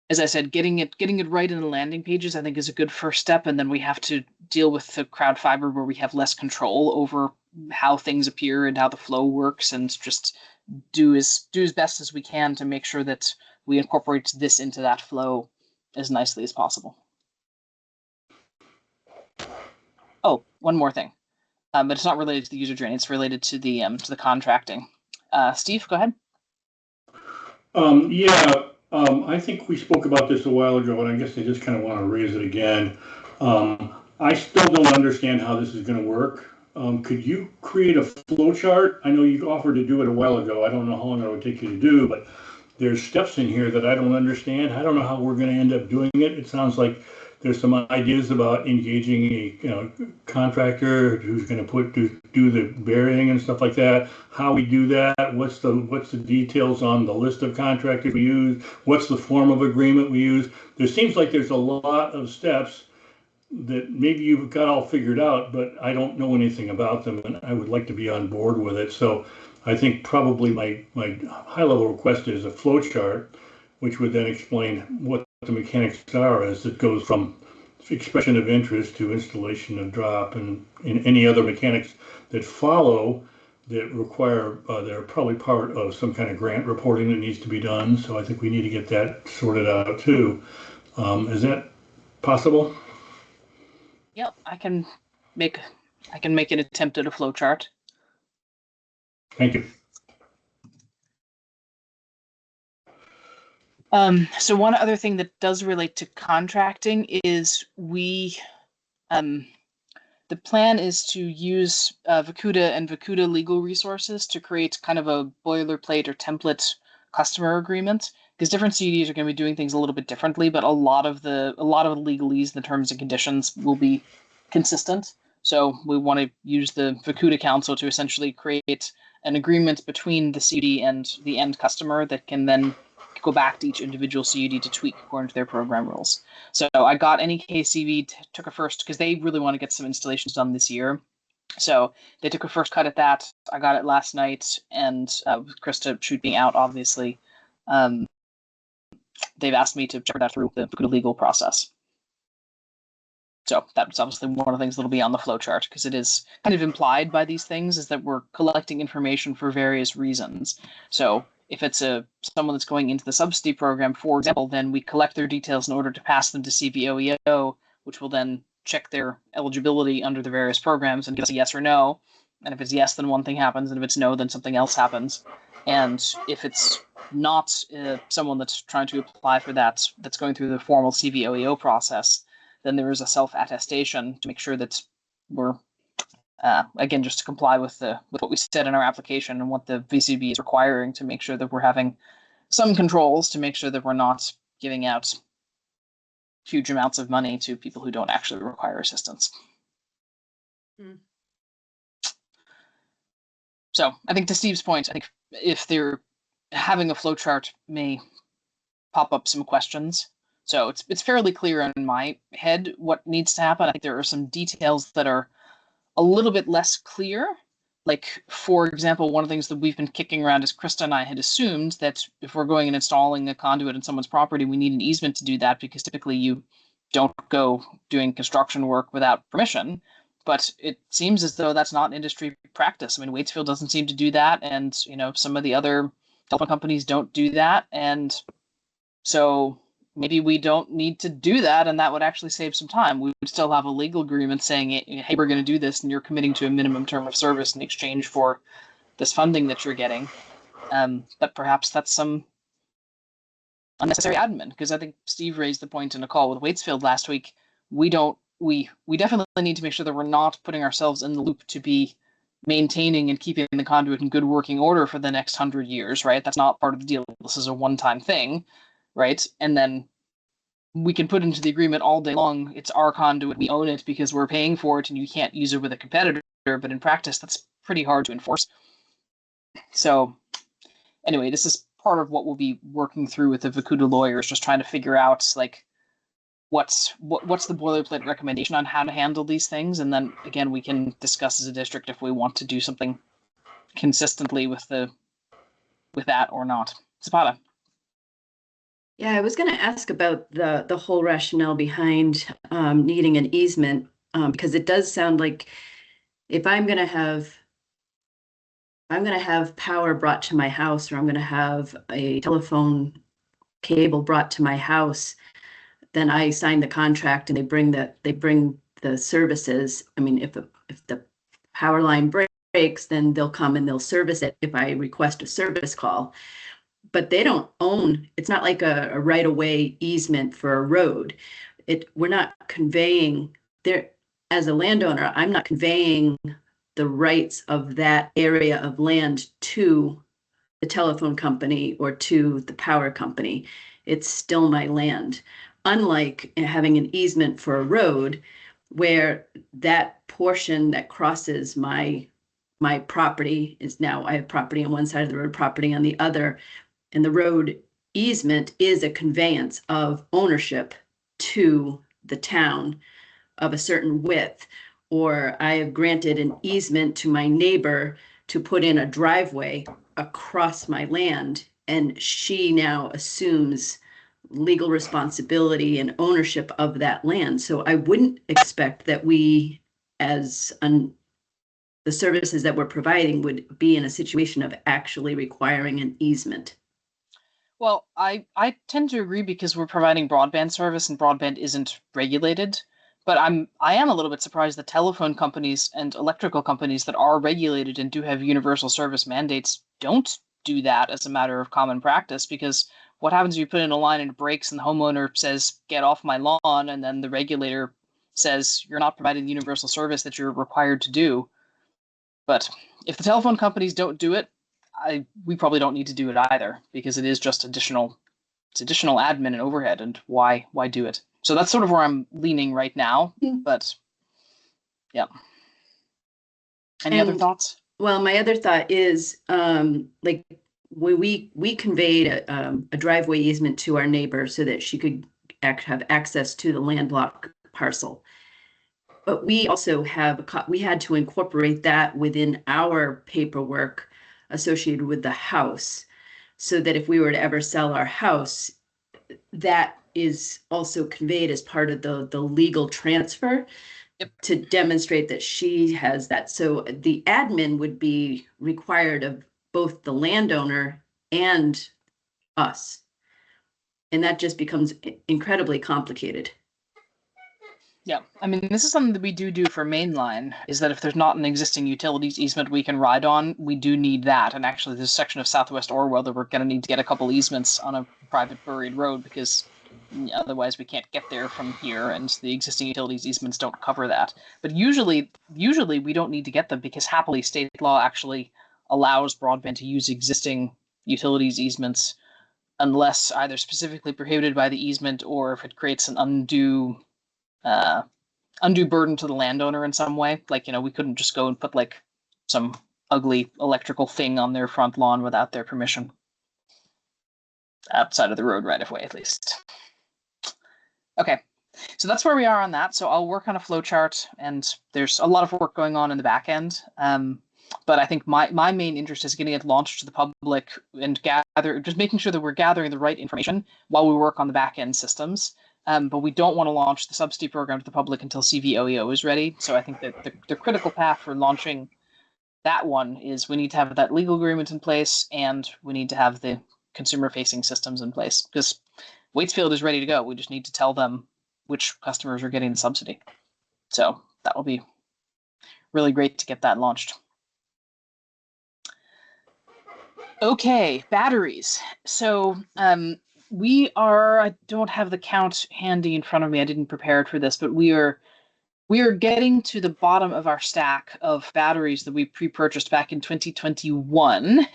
as I said, getting it right in the landing pages, I think, is a good first step. And then we have to deal with the crowd fiber where we have less control over how things appear and how the flow works, and just do as best as we can to make sure that we incorporate this into that flow as nicely as possible. Oh, one more thing, but it's not related to the user journey. It's related to the contracting. Steve, go ahead. I think we spoke about this a while ago, and I guess I just kind of want to raise it again. I still don't understand how this is going to work. Could you create a flow chart? I know you offered to do it a while ago. I don't know how long it would take you to do, but there's steps in here that I don't understand. I don't know how we're going to end up doing it. It sounds like there's some ideas about engaging a contractor who's going to do the burying and stuff like that. How we do that? What's the details on the list of contractors we use? What's the form of agreement we use? There seems like there's a lot of steps that maybe you've got all figured out, but I don't know anything about them, and I would like to be on board with it. So I think probably my high-level request is a flow chart, which would then explain what the mechanics are as it goes from expression of interest to installation of drop, and any other mechanics that follow that require, they're probably part of some kind of grant reporting that needs to be done. So I think we need to get that sorted out too. Is that possible? Yep, I can make an attempt at a flow chart. Thank you. So one other thing that does relate to contracting is the plan is to use Vacuda and Vacuda legal resources to create kind of a boilerplate or template customer agreement, because different CDs are going to be doing things a little bit differently, but a lot of the legalese, the terms and conditions will be consistent. So we want to use the Vacuda Council to essentially create an agreement between the CUD and the end customer that can then go back to each individual CUD to tweak according to their program rules. So I got NEKCV, took a first, because they really want to get some installations done this year. So they took a first cut at that. I got it last night, and with Krista shooting out, obviously, they've asked me to check that through the legal process. So that's obviously one of the things that'll be on the flow chart, because it is kind of implied by these things is that we're collecting information for various reasons. So if it's someone that's going into the subsidy program, for example, then we collect their details in order to pass them to CVOEO, which will then check their eligibility under the various programs and give us a yes or no. And if it's yes, then one thing happens, and if it's no, then something else happens. And if it's not someone that's trying to apply for that's going through the formal CVOEO process, then there is a self-attestation to make sure that we're again, just to comply with what we said in our application and what the VCB is requiring, to make sure that we're having some controls to make sure that we're not giving out huge amounts of money to people who don't actually require assistance. So I think to Steve's point, I think if they're having a flowchart may pop up some questions. So it's fairly clear in my head what needs to happen. I think there are some details that are a little bit less clear. Like, for example, one of the things that we've been kicking around is Krista and I had assumed that if we're going and installing a conduit in someone's property, we need an easement to do that, because typically you don't go doing construction work without permission. But it seems as though that's not industry practice. I mean, Waitsfield doesn't seem to do that, and some of the other telephone companies don't do that, and so maybe we don't need to do that, and that would actually save some time. We would still have a legal agreement saying, hey, we're going to do this, and you're committing to a minimum term of service in exchange for this funding that you're getting. But perhaps that's some unnecessary admin, because I think Steve raised the point in a call with Waitsfield last week. We definitely need to make sure that we're not putting ourselves in the loop to be maintaining and keeping the conduit in good working order for the next 100 years, right? That's not part of the deal. This is a one-time thing. Right? And then we can put into the agreement all day long, it's our conduit, we own it because we're paying for it, and you can't use it with a competitor. But in practice, that's pretty hard to enforce. So anyway, this is part of what we'll be working through with the Vacuda lawyers, just trying to figure out, like, what's the boilerplate recommendation on how to handle these things. And then again, we can discuss as a district if we want to do something consistently with that or not. Zapata. Yeah, I was going to ask about the whole rationale behind needing an easement, because it does sound like if I'm going to have power brought to my house, or I'm going to have a telephone cable brought to my house, then I sign the contract and they bring the services. I mean, if the power line breaks, then they'll come and they'll service it if I request a service call. But they don't own, it's not like a right-of-way easement for a road. We're not conveying there, as a landowner, I'm not conveying the rights of that area of land to the telephone company or to the power company. It's still my land. Unlike having an easement for a road, where that portion that crosses my property is now, I have property on one side of the road, property on the other. And the road easement is a conveyance of ownership to the town of a certain width. Or I have granted an easement to my neighbor to put in a driveway across my land, and she now assumes legal responsibility and ownership of that land. So I wouldn't expect that we, as the services that we're providing, would be in a situation of actually requiring an easement. Well, I tend to agree, because we're providing broadband service and broadband isn't regulated. But I am a little bit surprised that telephone companies and electrical companies that are regulated and do have universal service mandates don't do that as a matter of common practice, because what happens if you put in a line and it breaks and the homeowner says, get off my lawn, and then the regulator says, you're not providing the universal service that you're required to do. But if the telephone companies don't do it, we probably don't need to do it either, because it is just additional admin and overhead, and why do it? So that's sort of where I'm leaning right now. But yeah. Any other thoughts? Well, my other thought is, like, when we conveyed a driveway easement to our neighbor so that she could have access to the landlocked parcel. But we also we had to incorporate that within our paperwork associated with the house, so that if we were to ever sell our house, that is also conveyed as part of the legal transfer. Yep. To demonstrate that she has that. So the admin would be required of both the landowner and us. And that just becomes incredibly complicated. Yeah, I mean, this is something that we do for mainline, is that if there's not an existing utilities easement we can ride on, we do need that. And actually, there's a section of Southwest Orwell that we're going to need to get a couple easements on a private buried road, because otherwise we can't get there from here, and the existing utilities easements don't cover that. But usually we don't need to get them, because happily state law actually allows broadband to use existing utilities easements unless either specifically prohibited by the easement, or if it creates an undue burden to the landowner in some way. Like, we couldn't just go and put like some ugly electrical thing on their front lawn without their permission. Outside of the road right of way, at least. Okay, so that's where we are on that. So I'll work on a flowchart, and there's a lot of work going on in the back end. But I think my main interest is getting it launched to the public and just making sure that we're gathering the right information while we work on the back end systems. But we don't want to launch the subsidy program to the public until CVOEO is ready. So I think that the critical path for launching that one is we need to have that legal agreement in place, and we need to have the consumer-facing systems in place, because Waitsfield is ready to go. We just need to tell them which customers are getting the subsidy. So that will be really great to get that launched. Okay, batteries. So I don't have the count handy in front of me. I didn't prepare for this, but we are getting to the bottom of our stack of batteries that we pre-purchased back in 2021.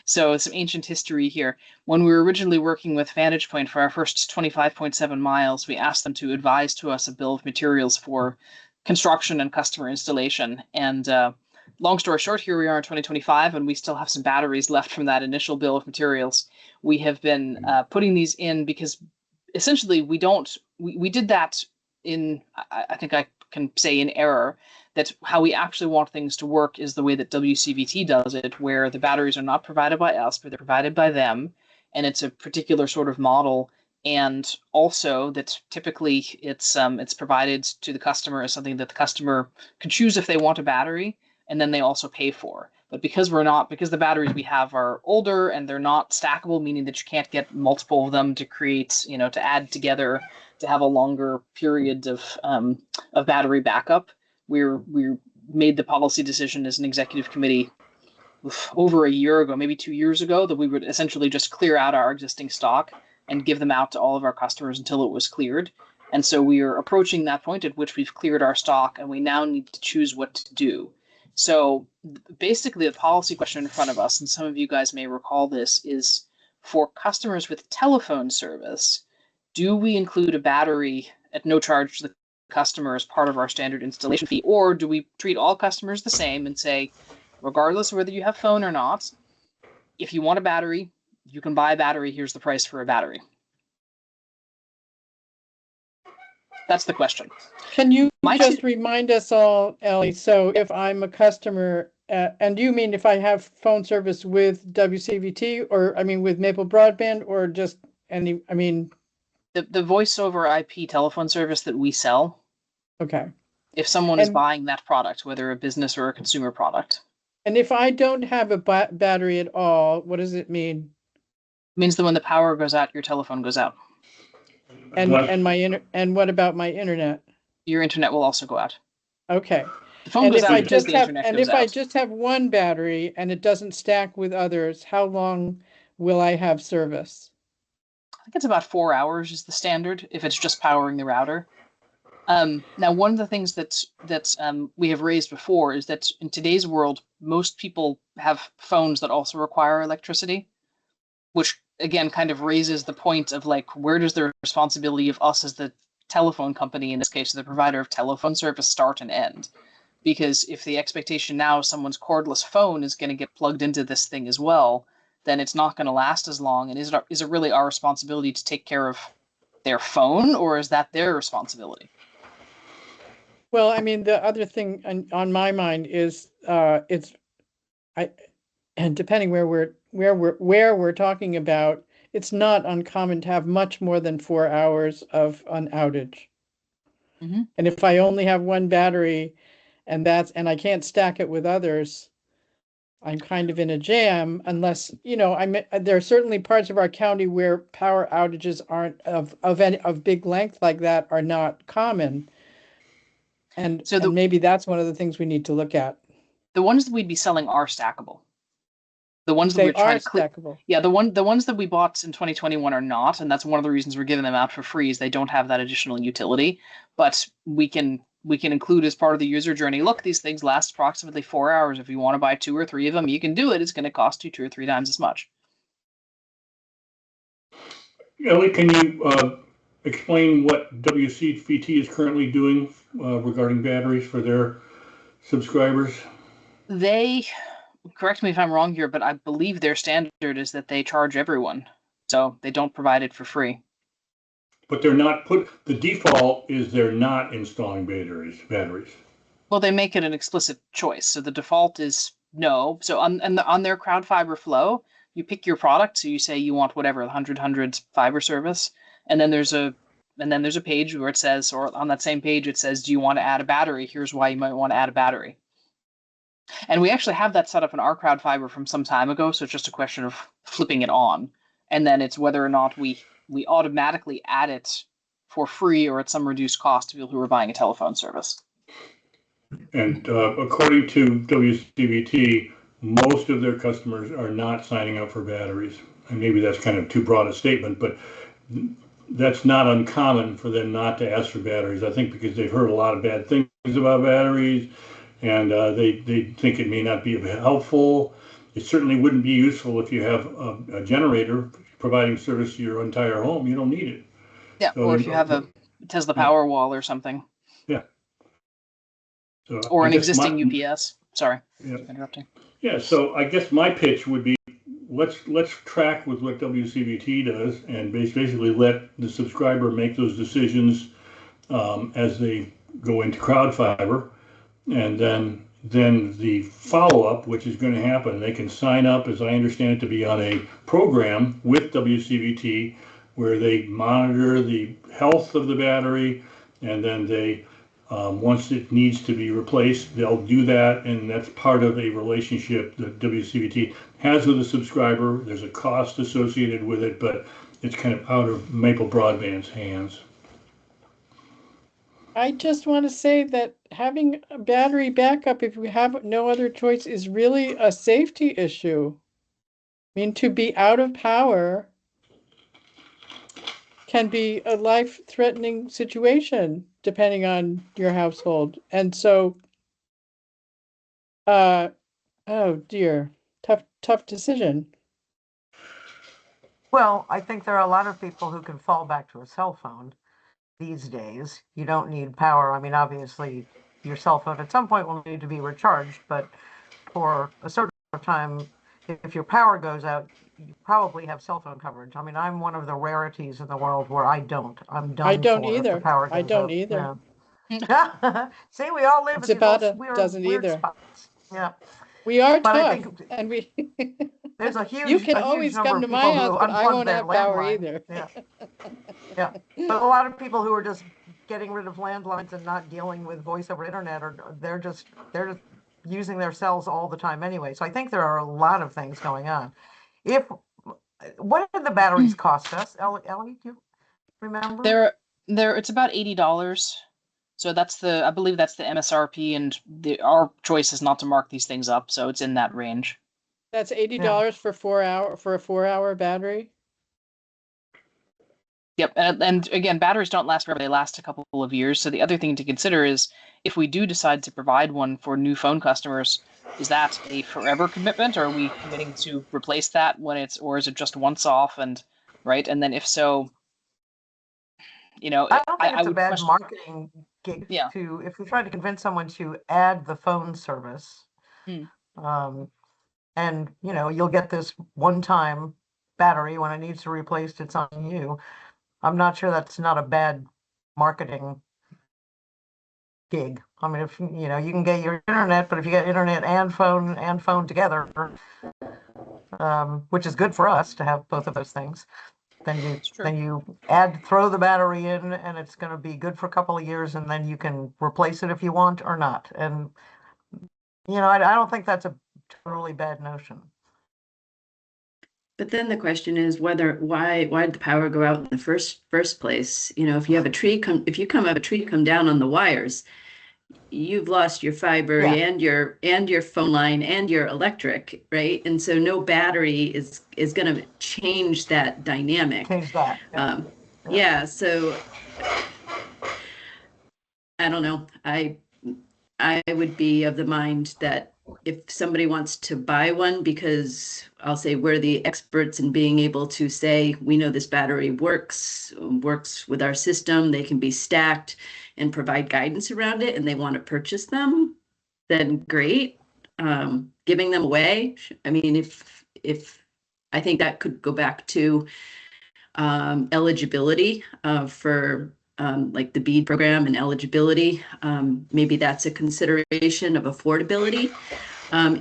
So some ancient history here. When we were originally working with Vantage Point for our first 25.7 miles, we asked them to advise to us a bill of materials for construction and customer installation. And long story short, here we are in 2025, and we still have some batteries left from that initial bill of materials. We have been putting these in because essentially we did that in, I think I can say in error, that how we actually want things to work is the way that WCVT does it, where the batteries are not provided by us, but they're provided by them, and it's a particular sort of model. And also that typically it's provided to the customer as something that the customer can choose if they want a battery, and then they also pay for. But because the batteries we have are older and they're not stackable, meaning that you can't get multiple of them to create, to add together to have a longer period of battery backup, we made the policy decision as an executive committee over a year ago, maybe 2 years ago, that we would essentially just clear out our existing stock and give them out to all of our customers until it was cleared. And so we are approaching that point at which we've cleared our stock, and we now need to choose what to do. So basically, the policy question in front of us, and some of you guys may recall this, is for customers with telephone service, do we include a battery at no charge to the customer as part of our standard installation fee, or do we treat all customers the same and say, regardless of whether you have phone or not, if you want a battery, you can buy a battery, here's the price for a battery? That's the question. Can you just remind us all, Ellie, so if I'm a customer, and do you mean if I have phone service with WCVT, or with Maple Broadband, or just any, the voice over IP telephone service that we sell. Okay. If someone is buying that product, whether a business or a consumer product. And if I don't have a battery at all, what does it mean? It means that when the power goes out, your telephone goes out. And what about my internet? Your internet will also go out. Okay. The phone goes out because the internet goes out. And if I just have one battery and it doesn't stack with others, how long will I have service? think it's about 4 hours is the standard if it's just powering the router. Now, one of the things that we have raised before is that in today's world, most people have phones that also require electricity, which again kind of raises the point of like, where does the responsibility of us as the telephone company, in this case, the provider of telephone service, start and end? Because if the expectation now is someone's cordless phone is going to get plugged into this thing as well, then it's not going to last as long. And is it really our responsibility to take care of their phone, or is that their responsibility? Well, I mean, the other thing on my mind is and depending where we're talking about, it's not uncommon to have much more than 4 hours of an outage. Mm-hmm. And if I only have one battery and I can't stack it with others, I'm kind of in a jam unless, there are certainly parts of our county where power outages aren't of big length like that are not common. And maybe that's one of the things we need to look at. The ones that we'd be selling are stackable. The ones that They we're trying to stackable. Yeah, the ones that we bought in 2021 are not, and that's one of the reasons we're giving them out for free is they don't have that additional utility. But we can include as part of the user journey. Look, these things last approximately 4 hours. If you want to buy 2 or 3 of them, you can do it. It's going to cost you 2 or 3 times as much. Ellie, can you explain what WCVT is currently doing regarding batteries for their subscribers? They, correct me if I'm wrong here, but I believe their standard is that they charge everyone. So they don't provide it for free. But the default is they're not installing batteries. Well, they make it an explicit choice. So the default is no. So on their crowd fiber flow, you pick your product. So you say you want whatever, 100 fiber service. And then there's a page where it says, or on that same page, it says, do you want to add a battery? Here's why you might want to add a battery. And we actually have that set up in our crowd fiber from some time ago. So it's just a question of flipping it on. And then it's whether or not we automatically add it for free or at some reduced cost to people who are buying a telephone service. And according to WCVT, most of their customers are not signing up for batteries. And maybe that's kind of too broad a statement, but that's not uncommon for them not to ask for batteries. I think because they've heard a lot of bad things about batteries, and they think it may not be helpful. It certainly wouldn't be useful if you have a generator providing service to your entire home. You don't need it. Yeah, so, or if you have a Tesla Powerwall or something. Yeah. So or an existing UPS. Sorry, interrupting. Yeah, so I guess my pitch would be let's track with what WCVT does and basically let the subscriber make those decisions as they go into crowd fiber, and then the follow-up, which is going to happen, they can sign up, as I understand it, to be on a program with WCVT where they monitor the health of the battery, and then they once it needs to be replaced, they'll do that, and that's part of a relationship that WCVT has with the subscriber. There's a cost associated with it, but it's kind of out of Maple Broadband's hands. I just want to say that having a battery backup, if we have no other choice, is really a safety issue. I mean, to be out of power can be a life-threatening situation, depending on your household. And so, oh dear, tough decision. Well, I think there are a lot of people who can fall back to a cell phone these days. You don't need power. I mean, obviously, your cell phone at some point will need to be recharged, but for a certain time, if your power goes out, you probably have cell phone coverage. I mean, I'm one of the rarities in the world where I don't. I'm done. I don't for either. If the power goes I don't out. either. Yeah. See, we all live It's in about these weird either. spots. Yeah. We are but tough, I think and we. There's a huge. You can a huge always number come of to people my house, who but I unplug won't their have power landline. either. Yeah, but a lot of people who are just getting rid of landlines and not dealing with voice over internet, they're just using their cells all the time anyway. So I think there are a lot of things going on. What did the batteries cost us, Ellie? Do you remember? It's about $80. So I believe that's the MSRP, and our choice is not to mark these things up, so it's in that range. That's $80 for a 4 hour battery. Yep. And again, batteries don't last forever. They last a couple of years. So the other thing to consider is if we do decide to provide one for new phone customers, is that a forever commitment? Or are we committing to replace that when it's, or is it just once off? And right. And then if so, I don't think I it's a would bad question. marketing gig Yeah. if you're trying to convince someone to add the phone service. And you'll get this one-time battery when it needs to be replaced, it's on you. I'm not sure that's not a bad marketing gig. I mean, if you can get your internet, but if you get internet and phone together, which is good for us to have both of those things, then you throw the battery in, and it's going to be good for a couple of years, and then you can replace it if you want or not. And I don't think that's a totally bad notion. But then the question is why did the power go out in the first place? If you have a tree come down on the wires, you've lost your fiber and your phone line and your electric, right? And so no battery is going to change that dynamic. Change that. Yeah. So I don't know. I would be of the mind that if somebody wants to buy one, because I'll say we're the experts in being able to say, we know this battery works with our system, they can be stacked and provide guidance around it, and they want to purchase them, then great. Giving them away, I mean, if I think that could go back to eligibility for like the BEAD program and eligibility. Maybe that's a consideration of affordability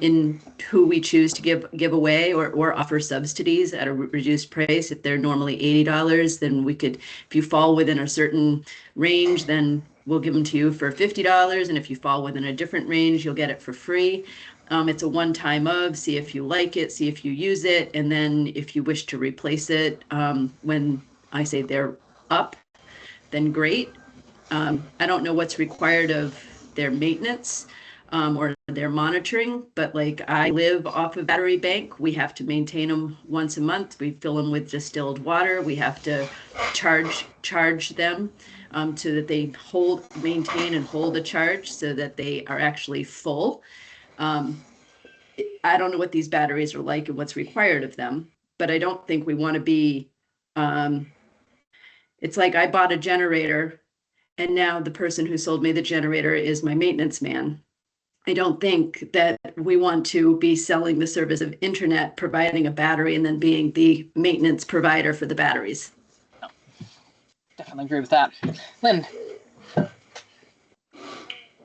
in who we choose to give away or offer subsidies at a reduced price. If they're normally $80, then we could, if you fall within a certain range, then we'll give them to you for $50. And if you fall within a different range, you'll get it for free. It's a one-time see if you like it, see if you use it, and then if you wish to replace it when I say they're up, then great. I don't know what's required of their maintenance or their monitoring, but like I live off a battery bank. We have to maintain them once a month. We fill them with distilled water. We have to charge them so that they maintain and hold a charge so that they are actually full. I don't know what these batteries are like and what's required of them, but I don't think we want to be, it's like I bought a generator and now the person who sold me the generator is my maintenance man. I don't think that we want to be selling the service of internet, providing a battery, and then being the maintenance provider for the batteries. No, definitely agree with that. Lynn.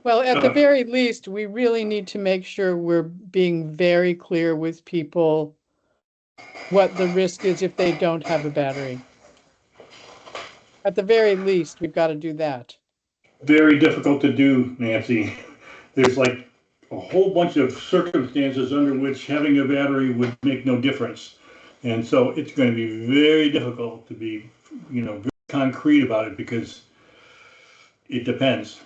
Well, at the very least, we really need to make sure we're being very clear with people what the risk is if they don't have a battery. At the very least, we've got to do that. Very difficult to do, Nancy. There's like a whole bunch of circumstances under which having a battery would make no difference. And so it's going to be very difficult to be, very concrete about it because it depends.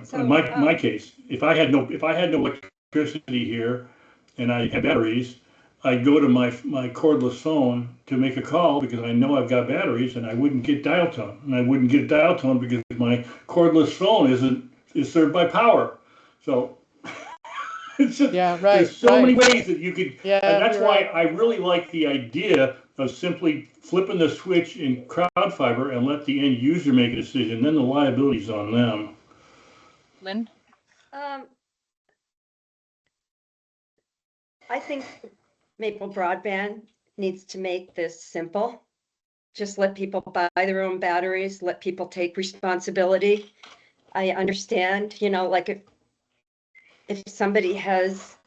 So, in my case, if I had no electricity here and I had batteries, I'd go to my cordless phone to make a call because I know I've got batteries, and I wouldn't get dial tone, and I wouldn't get dial tone because my cordless phone is served by power. So it's just, there's so many ways that you could, and that's why I really like the idea of simply flipping the switch in crowd fiber and let the end user make a decision. Then the liability's on them. Lynn? I think Maple Broadband needs to make this simple. Just let people buy their own batteries, let people take responsibility. I understand, like if somebody has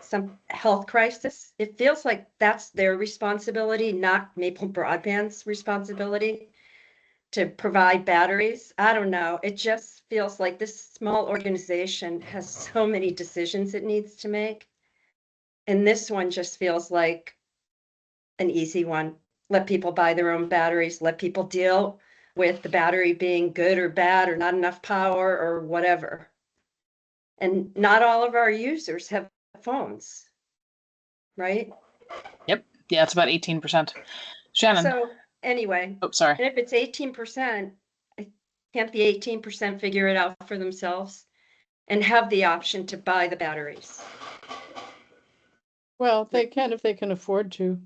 some health crisis, it feels like that's their responsibility, not Maple Broadband's responsibility to provide batteries. I don't know. It just feels like this small organization has so many decisions it needs to make. And this one just feels like an easy one. Let people buy their own batteries, let people deal with the battery being good or bad or not enough power or whatever. And not all of our users have phones, right? Yep. Yeah, it's about 18%. Shannon. So anyway, Oh, sorry. and if it's 18%, can't the 18% figure it out for themselves and have the option to buy the batteries? Well, they can if they can afford to.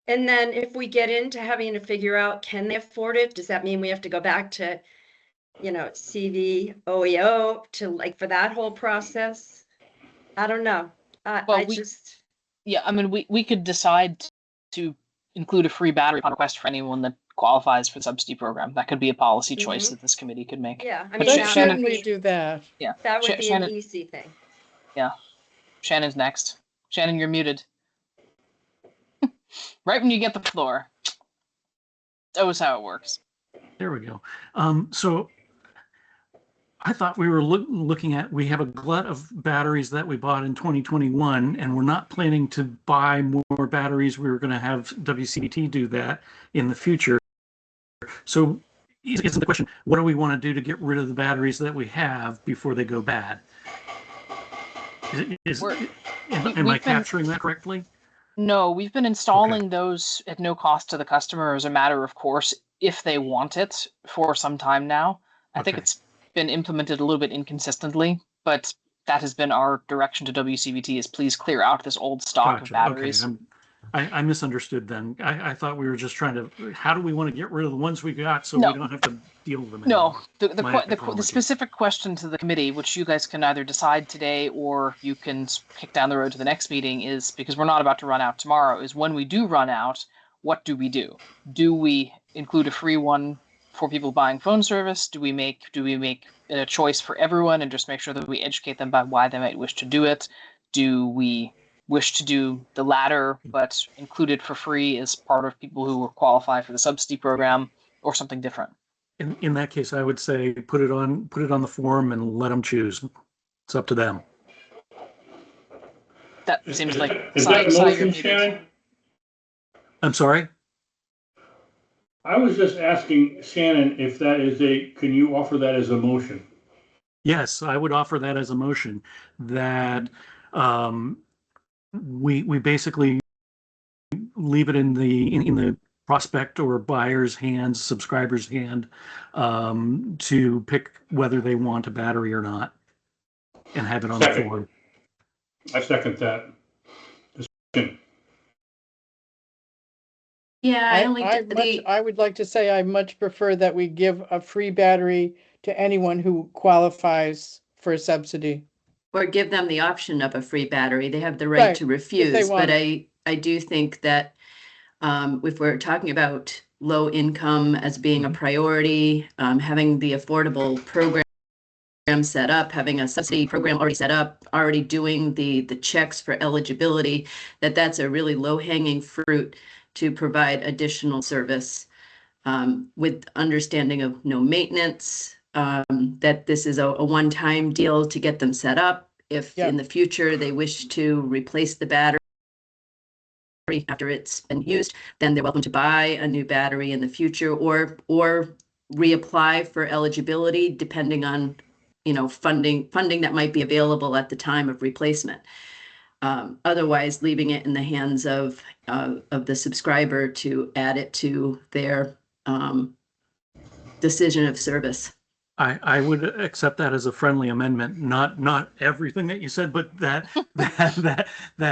And then if we get into having to figure out, can they afford it? Does that mean we have to go back to, CVOEO to like for that whole process? I don't know. Well, yeah, I mean, we could decide to include a free battery upon request for anyone that qualifies for the subsidy program. That could be a policy choice that this committee could make. Yeah, I But mean, let's certainly do that. Yeah, that would be an Shannon, easy thing. yeah. Shannon's next. Shannon, you're muted. Right when you get the floor. That was how it works. There we go. So I thought we were looking at, we have a glut of batteries that we bought in 2021, and we're not planning to buy more batteries. We were going to have WCBT do that in the future. So isn't the question, what do we want to do to get rid of the batteries that we have before they go bad? Am I capturing that correctly? No, we've been installing those at no cost to the customer as a matter of course, if they want it, for some time now. I think it's been implemented a little bit inconsistently, but that has been our direction to WCBT is please clear out this old stock of batteries. Okay. I misunderstood then. I thought we were just trying to, how do we want to get rid of the ones we got so we don't have to deal with them anymore? No, the specific question to the committee, which you guys can either decide today or you can kick down the road to the next meeting, is because we're not about to run out tomorrow, is when we do run out, what do we do? Do we include a free one for people buying phone service? Do we make a choice for everyone and just make sure that we educate them about why they might wish to do it? Do we wish to do the latter, but include it for free as part of people who qualify for the subsidy program, or something different? In that case, I would say put it on the form and let them choose. It's up to them. That seems like is that a motion, Shannon? I'm sorry? I was just asking Shannon if that is can you offer that as a motion? Yes, I would offer that as a motion, that we basically leave it in the prospect or buyer's hands, subscriber's hand, to pick whether they want a battery or not, and have it on the form. I second that. Yeah, I would like to say I much prefer that we give a free battery to anyone who qualifies for a subsidy. Or give them the option of a free battery. They have the right to refuse. But I do think that if we're talking about low income as being a priority, having the affordable program set up, having a subsidy program already set up, already doing the checks for eligibility, that's a really low hanging fruit to provide additional service, with understanding of no maintenance, that this is a one-time deal to get them set up. If in the future they wish to replace the battery after it's been used, then they're welcome to buy a new battery in the future, or reapply for eligibility depending on funding that might be available at the time of replacement. Otherwise, leaving it in the hands of the subscriber to add it to their decision of service. I would accept that as a friendly amendment, not everything that you said, but that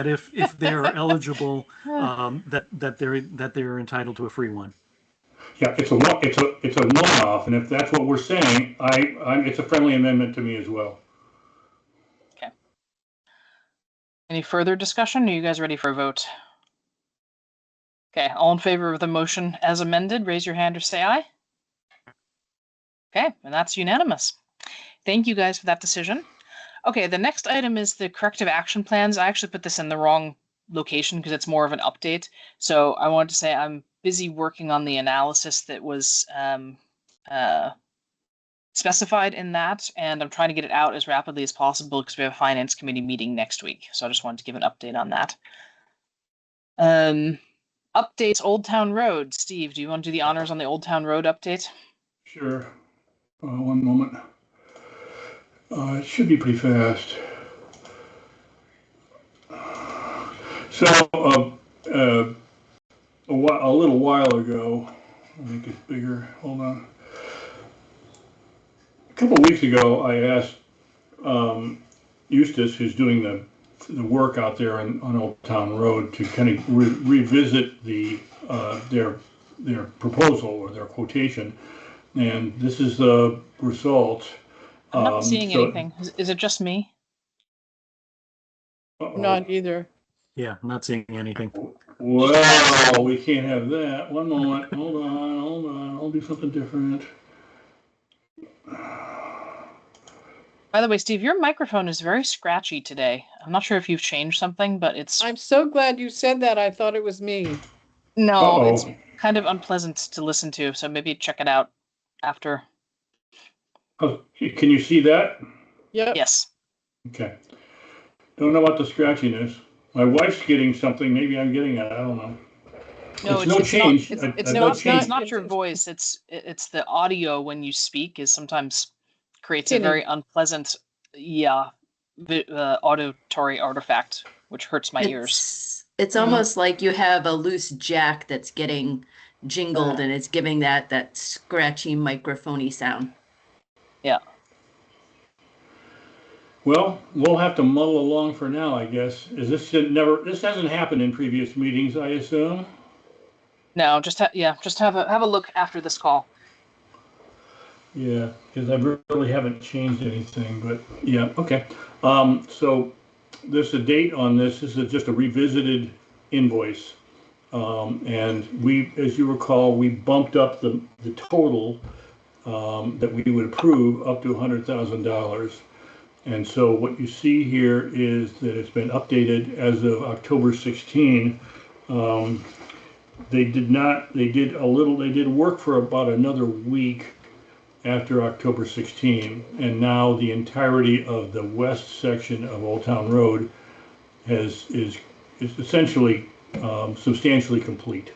if they're eligible, that they're entitled to a free one. Yeah, it's a one-off, and if that's what we're saying, it's a friendly amendment to me as well. Okay. Any further discussion? Are you guys ready for a vote? Okay, all in favor of the motion as amended, raise your hand or say aye. Okay, and that's unanimous. Thank you guys for that decision. Okay, the next item is the corrective action plans. I actually put this in the wrong location because it's more of an update. So I wanted to say I'm busy working on the analysis that was specified in that, and I'm trying to get it out as rapidly as possible because we have a finance committee meeting next week. So I just wanted to give an update on that. Updates, Old Town Road. Steve, do you want to do the honors on the Old Town Road update? Sure. One moment. It should be pretty fast. So a a little while ago. I'll make it bigger. Hold on. A couple of weeks ago, I asked Eustace, who's doing the work out there on Old Town Road, to kind of revisit their proposal or their quotation, and this is the result. I'm not seeing anything. Is it just me? Not either. Yeah, I'm not seeing anything. Well, we can't have that. One moment. Hold on. I'll do something different. By the way, Steve, your microphone is very scratchy today. I'm not sure if you've changed something, but it's... I'm so glad you said that. I thought it was me. No, it's kind of unpleasant to listen to, so maybe check it out after. Oh, can you see that? Yep. Yes. Okay. Don't know about the scratchiness. My wife's getting something. Maybe I'm getting it. I don't know. No, it's no change. It's not your voice. It's the audio when you speak is sometimes creates a very unpleasant, auditory artifact, which hurts my ears. It's almost like you have a loose jack that's getting jingled and it's giving that scratchy microphony sound. Yeah. Well, we'll have to muddle along for now, I guess. This hasn't happened in previous meetings, I assume? No, just have a look after this call. Yeah, because I really haven't changed anything, but yeah, okay. So there's a date on this. This is just a revisited invoice. And we, as you recall, we bumped up the total that we would approve up to $100,000. And so what you see here is that it's been updated as of October 16. They did work for about another week after October 16, and now the entirety of the west section of Old Town Road is essentially substantially complete.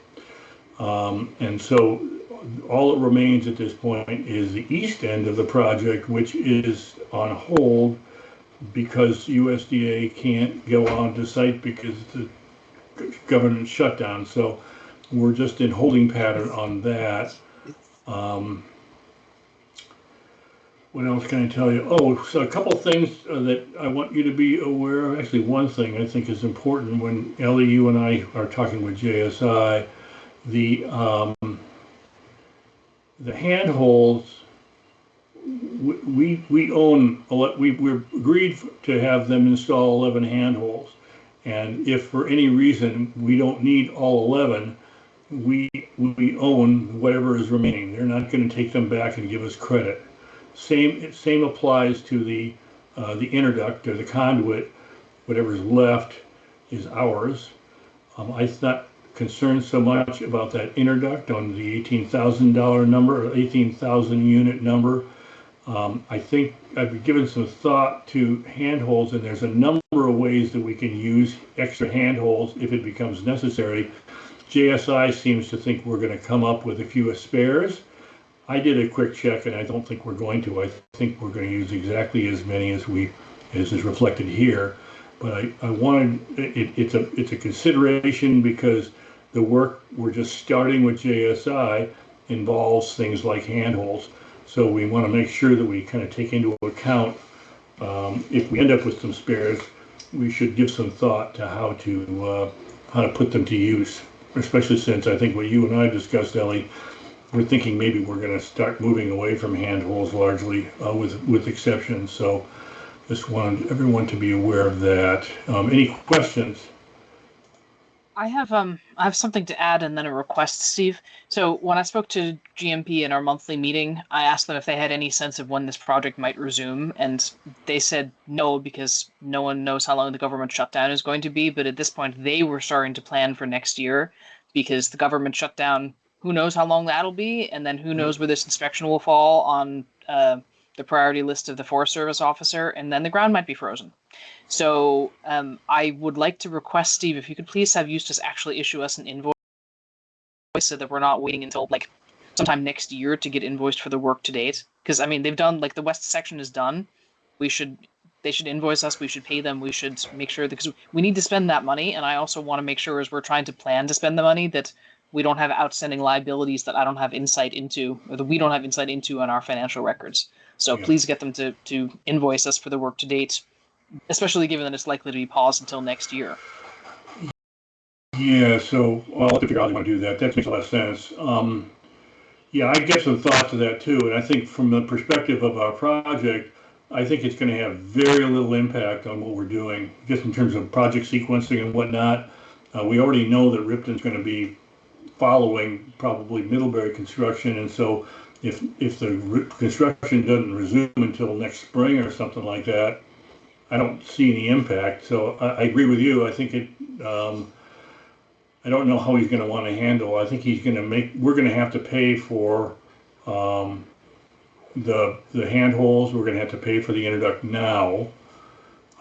And so all that remains at this point is the east end of the project, which is on hold because USDA can't go onto site because the government shutdown. So we're just in holding pattern on that. What else can I tell you? Oh, so a couple of things that I want you to be aware of. Actually, one thing I think is important when Ellie, you and I are talking with JSI, the handholds. We own. We're agreed to have them install 11 handholds, and if for any reason we don't need all 11, we own whatever is remaining. They're not going to take them back and give us credit. Same applies to the interduct or the conduit. Whatever's left is ours. I'm not concerned so much about that interduct on the $18,000 number or 18,000 unit number. I think I've given some thought to handholds, and there's a number of ways that we can use extra handholds if it becomes necessary. JSI seems to think we're going to come up with a few spares. I did a quick check, and I don't think we're going to. I think we're going to use exactly as many as is reflected here. But I wanted it's a consideration because the work we're just starting with JSI involves things like handholds. So we want to make sure that we kind of take into account if we end up with some spares, we should give some thought to how to put them to use. Especially since I think what you and I discussed, Ellie, we're thinking maybe we're going to start moving away from handholds largely, with exceptions. So just wanted everyone to be aware of that. Any questions? I have something to add and then a request, Steve. So when I spoke to GMP in our monthly meeting, I asked them if they had any sense of when this project might resume, and they said no, because no one knows how long the government shutdown is going to be. But at this point, they were starting to plan for next year because the government shutdown, who knows how long that'll be, and then who knows where this inspection will fall on the priority list of the Forest Service officer, and then the ground might be frozen. So I would like to request, Steve, if you could please have Eustace actually issue us an invoice so that we're not waiting until like sometime next year to get invoiced for the work to date. Because I mean, they've done, like, the west section is done. They should invoice us. We should pay them. We should make sure that, because we need to spend that money. And I also want to make sure, as we're trying to plan to spend the money, that we don't have outstanding liabilities that I don't have insight into, or that we don't have insight into on our financial records. So please get them to invoice us for the work to date, especially given that it's likely to be paused until next year. Yeah, so I'll have to figure out how you want to do that. That makes a lot of sense. Yeah, I get some thought to that too, and I think from the perspective of our project, I think it's going to have very little impact on what we're doing, just in terms of project sequencing and whatnot. We already know that Ripton's going to be following probably Middlebury construction, and so if the construction doesn't resume until next spring or something like that, I don't see any impact. So I agree with you. I think it. I don't know how he's going to want to handle. I think he's going to we're going to have to pay for the handholds. We're going to have to pay for the interduct now.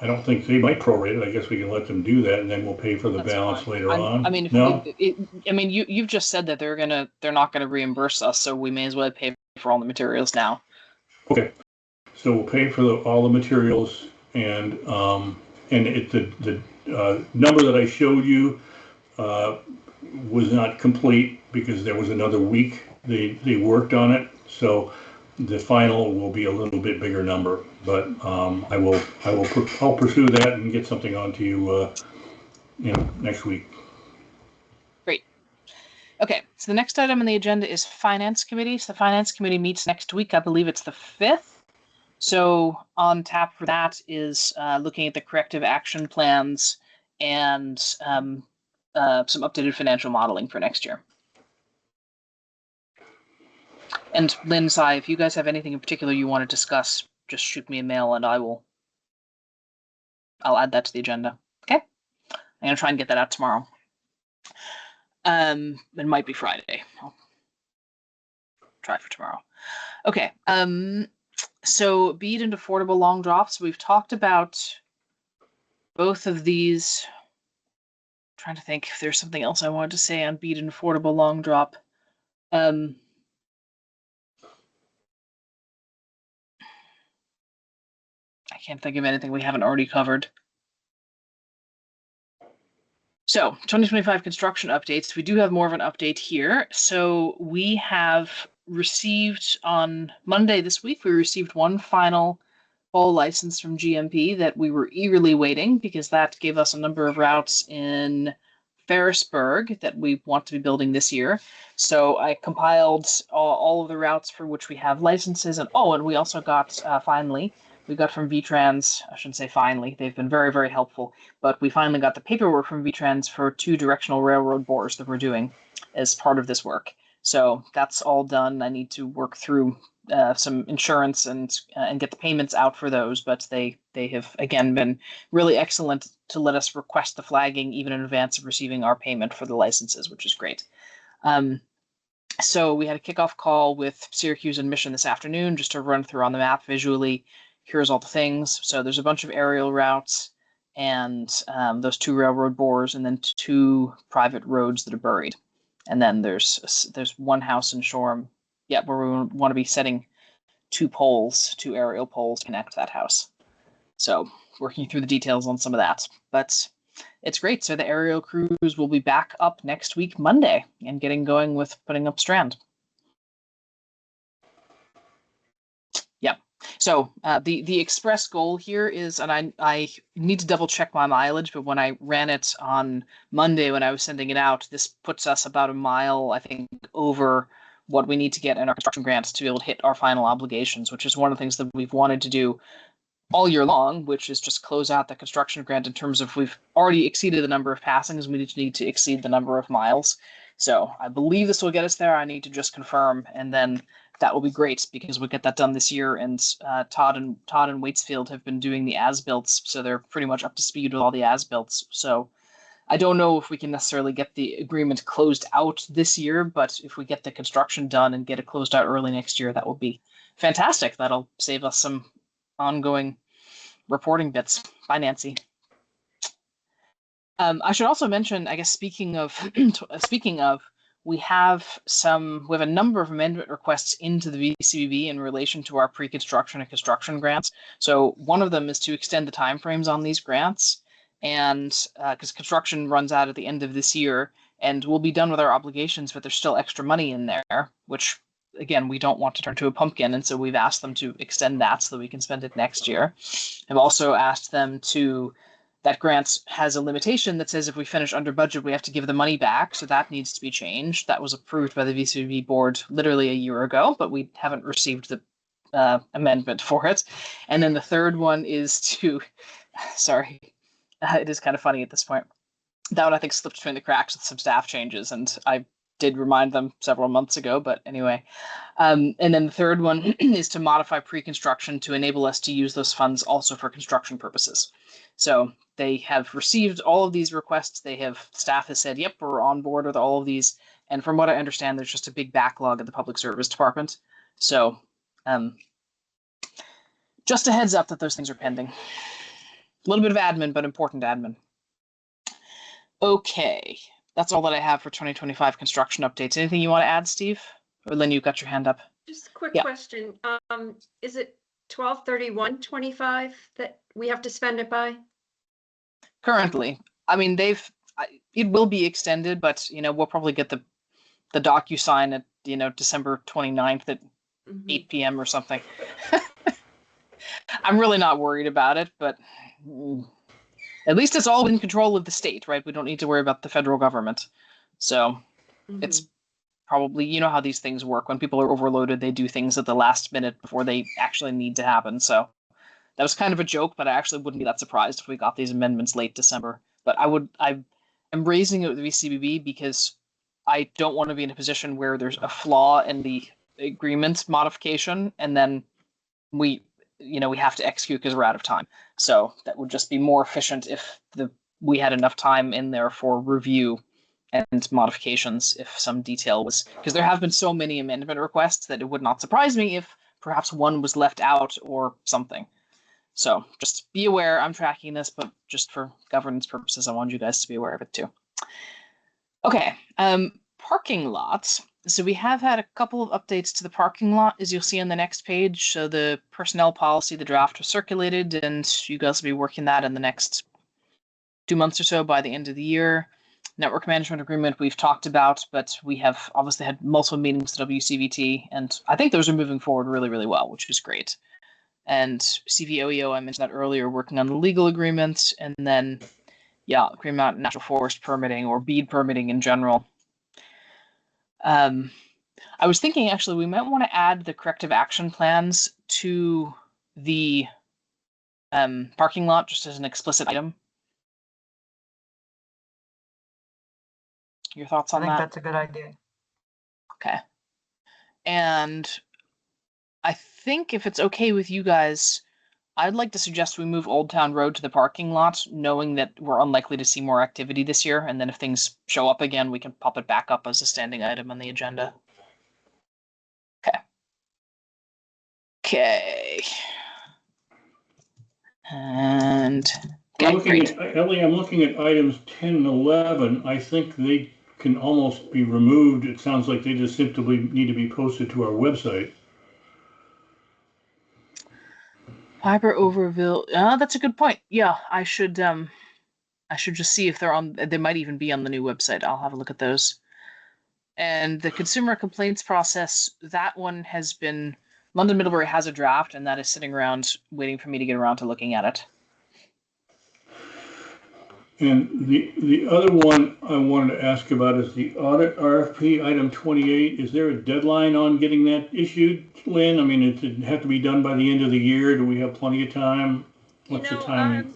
I don't think they might prorate it. I guess we can let them do that, and then we'll pay for the balance later on. I mean, you've just said that they're not gonna reimburse us, so we may as well pay for all the materials now. Okay, so we'll pay for all the materials, and the number that I showed you was not complete because there was another week they worked on it. So the final will be a little bit bigger number, but I'll pursue that and get something on to you, next week. Great. Okay, so the next item on the agenda is Finance Committee. So the Finance Committee meets next week. I believe it's the 5th. So on tap for that is looking at the corrective action plans and some updated financial modeling for next year. And Lynn, Sai, if you guys have anything in particular you want to discuss, just shoot me a mail and I'll add that to the agenda. Okay? I'm gonna try and get that out tomorrow. It might be Friday. I'll try for tomorrow. Okay. So bead and affordable long drops. We've talked about both of these. I'm trying to think if there's something else I wanted to say on bead and affordable long drop. I can't think of anything we haven't already covered. So 2025 construction updates. We do have more of an update here. So we have received on Monday this week, we received one final full license from GMP that we were eagerly waiting because that gave us a number of routes in Ferrisburg that we want to be building this year. So I compiled all of the routes for which we have licenses. And we also got finally, we got from VTrans, I shouldn't say finally, they've been very, very helpful, but we finally got the paperwork from VTrans for 2 directional railroad bores that we're doing as part of this work. So that's all done. I need to work through some insurance and get the payments out for those, but they have again been really excellent to let us request the flagging even in advance of receiving our payment for the licenses, which is great. So we had a kickoff call with Syracuse and Mission this afternoon just to run through on the map visually. Here's all the things. So there's a bunch of aerial routes and those 2 railroad bores and then 2 private roads that are buried. And then there's one house in Shoreham, where we want to be setting 2 aerial poles to connect that house. So working through the details on some of that, but it's great. So the aerial crews will be back up next week, Monday, and getting going with putting up Strand. So the express goal here is, and I need to double check my mileage, but when I ran it on Monday when I was sending it out, this puts us about a mile, I think, over what we need to get in our construction grants to be able to hit our final obligations, which is one of the things that we've wanted to do all year long, which is just close out the construction grant in terms of we've already exceeded the number of passings. We need to exceed the number of miles. So I believe this will get us there. I need to just confirm, and then that will be great because we'll get that done this year. And Todd and Waitsfield have been doing the as-builts, so they're pretty much up to speed with all the as-builts. So I don't know if we can necessarily get the agreement closed out this year, but if we get the construction done and get it closed out early next year, that will be fantastic. That'll save us some ongoing reporting bits. Bye, Nancy. I should also mention, I guess, speaking of, we have a number of amendment requests into the VCBB in relation to our pre-construction and construction grants. So one of them is to extend the timeframes on these grants, and because construction runs out at the end of this year, and we'll be done with our obligations, but there's still extra money in there, which again, we don't want to turn to a pumpkin. And so we've asked them to extend that so that we can spend it next year. I've also asked them that grant has a limitation that says if we finish under budget, we have to give the money back. So that needs to be changed. That was approved by the VCB board literally a year ago, but we haven't received the amendment for it. And then the third one is sorry, it is kind of funny at this point. That one I think slipped between the cracks with some staff changes, and I did remind them several months ago, but anyway. And then the third one is to modify pre-construction to enable us to use those funds also for construction purposes. So they have received all of these requests. Staff has said, yep, we're on board with all of these. And from what I understand, there's just a big backlog at the Public Service Department. So just a heads up that those things are pending. A little bit of admin, but important admin. Okay, that's all that I have for 2025 construction updates. Anything you want to add, Steve? Or Lynn, you've got your hand up. Just a quick question. Is it 12/31/25 that we have to spend it by? Currently, I mean, it will be extended, but we'll probably get the DocuSign at December 29th at 8 p.m. or something. I'm really not worried about it, but at least it's all in control of the state, right? We don't need to worry about the federal government. So it's probably, how these things work. When people are overloaded, they do things at the last minute before they actually need to happen. So that was kind of a joke, but I actually wouldn't be that surprised if we got these amendments late December. But I'm raising it with the VCBB because I don't want to be in a position where there's a flaw in the agreement modification, and then we have to execute because we're out of time. So that would just be more efficient if we had enough time in there for review and modifications if some detail was, because there have been so many amendment requests that it would not surprise me if perhaps one was left out or something. So just be aware, I'm tracking this, but just for governance purposes, I want you guys to be aware of it too. Okay, parking lots. So we have had a couple of updates to the parking lot, as you'll see on the next page. So the personnel policy, the draft was circulated, and you guys will be working that in the next 2 months or so by the end of the year. Network management agreement we've talked about, but we have obviously had multiple meetings with WCVT, and I think those are moving forward really, really well, which is great. And CVOEO, I mentioned that earlier, working on the legal agreement, and then, Green Mountain Natural Forest permitting or bead permitting in general. I was thinking actually we might want to add the corrective action plans to the parking lot just as an explicit item. Your thoughts on that? I think that's a good idea. Okay. And I think if it's okay with you guys, I'd like to suggest we move Old Town Road to the parking lot, knowing that we're unlikely to see more activity this year. And then if things show up again, we can pop it back up as a standing item on the agenda. Okay. And I'm looking at items 10 and 11. I think they can almost be removed. It sounds like they just simply need to be posted to our website. Fiber overville. That's a good point. Yeah, I should just see if they're on. They might even be on the new website. I'll have a look at those. And the consumer complaints process, that one has been. London Middlebury has a draft, and that is sitting around waiting for me to get around to looking at it. And the other one I wanted to ask about is the audit RFP, item 28. Is there a deadline on getting that issued, Lynn? I mean, it have to be done by the end of the year. Do we have plenty of time? What's the timing?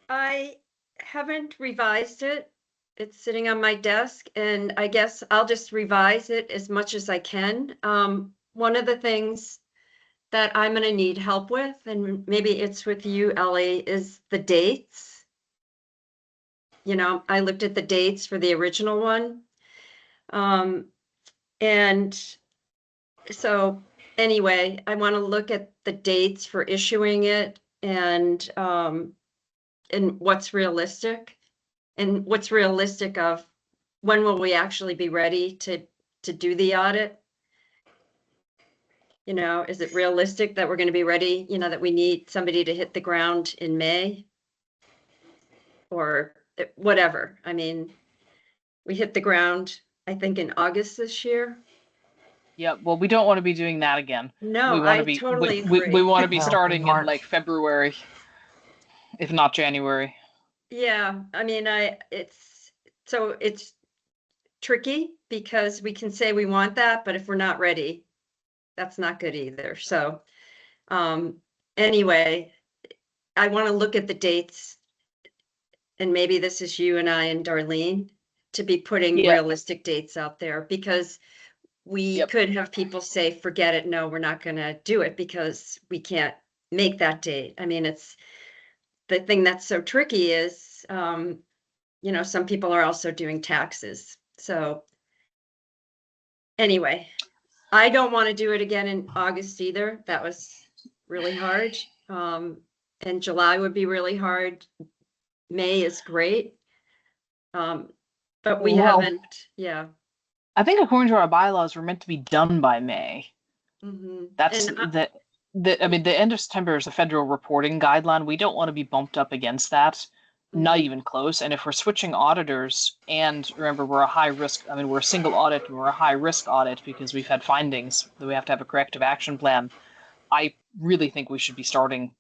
I haven't revised it. It's sitting on my desk, and I guess I'll just revise it as much as I can. One of the things that I'm going to need help with, and maybe it's with you, Ellie, is the dates. I looked at the dates for the original one. And so anyway, I want to look at the dates for issuing it and what's realistic of when will we actually be ready to do the audit? Is it realistic that we're going to be ready, that we need somebody to hit the ground in May or whatever? I mean, We hit the ground, I think, in August this year. Yeah, well, we don't want to be doing that again. No, We want I to be totally we agree. want to be No, in starting in March. like February, if not January. Yeah, I mean, it's tricky because we can say we want that, but if we're not ready, that's not good either. So, anyway, I want to look at the dates, and maybe this is you and I and Darlene to be putting Yeah. realistic dates out there, because we Yep. could have people say, forget it, no, we're not going to do it because we can't make that date. I mean, it's the thing that's so tricky is, some people are also doing taxes. So anyway, I don't want to do it again in August either. That was really hard. And July would be really hard. May is great. But we Well, haven't, yeah. I think according to our bylaws, we're meant to be done by May. Mhm. That's And I mean, the end of September is a federal reporting guideline. We don't want to be bumped up against that. Not Mhm. even close. And if we're switching auditors, and remember, we're a high risk, I mean, we're a single audit, and we're a high risk audit because we've had findings that we have to have a corrective action plan. I really think we should be starting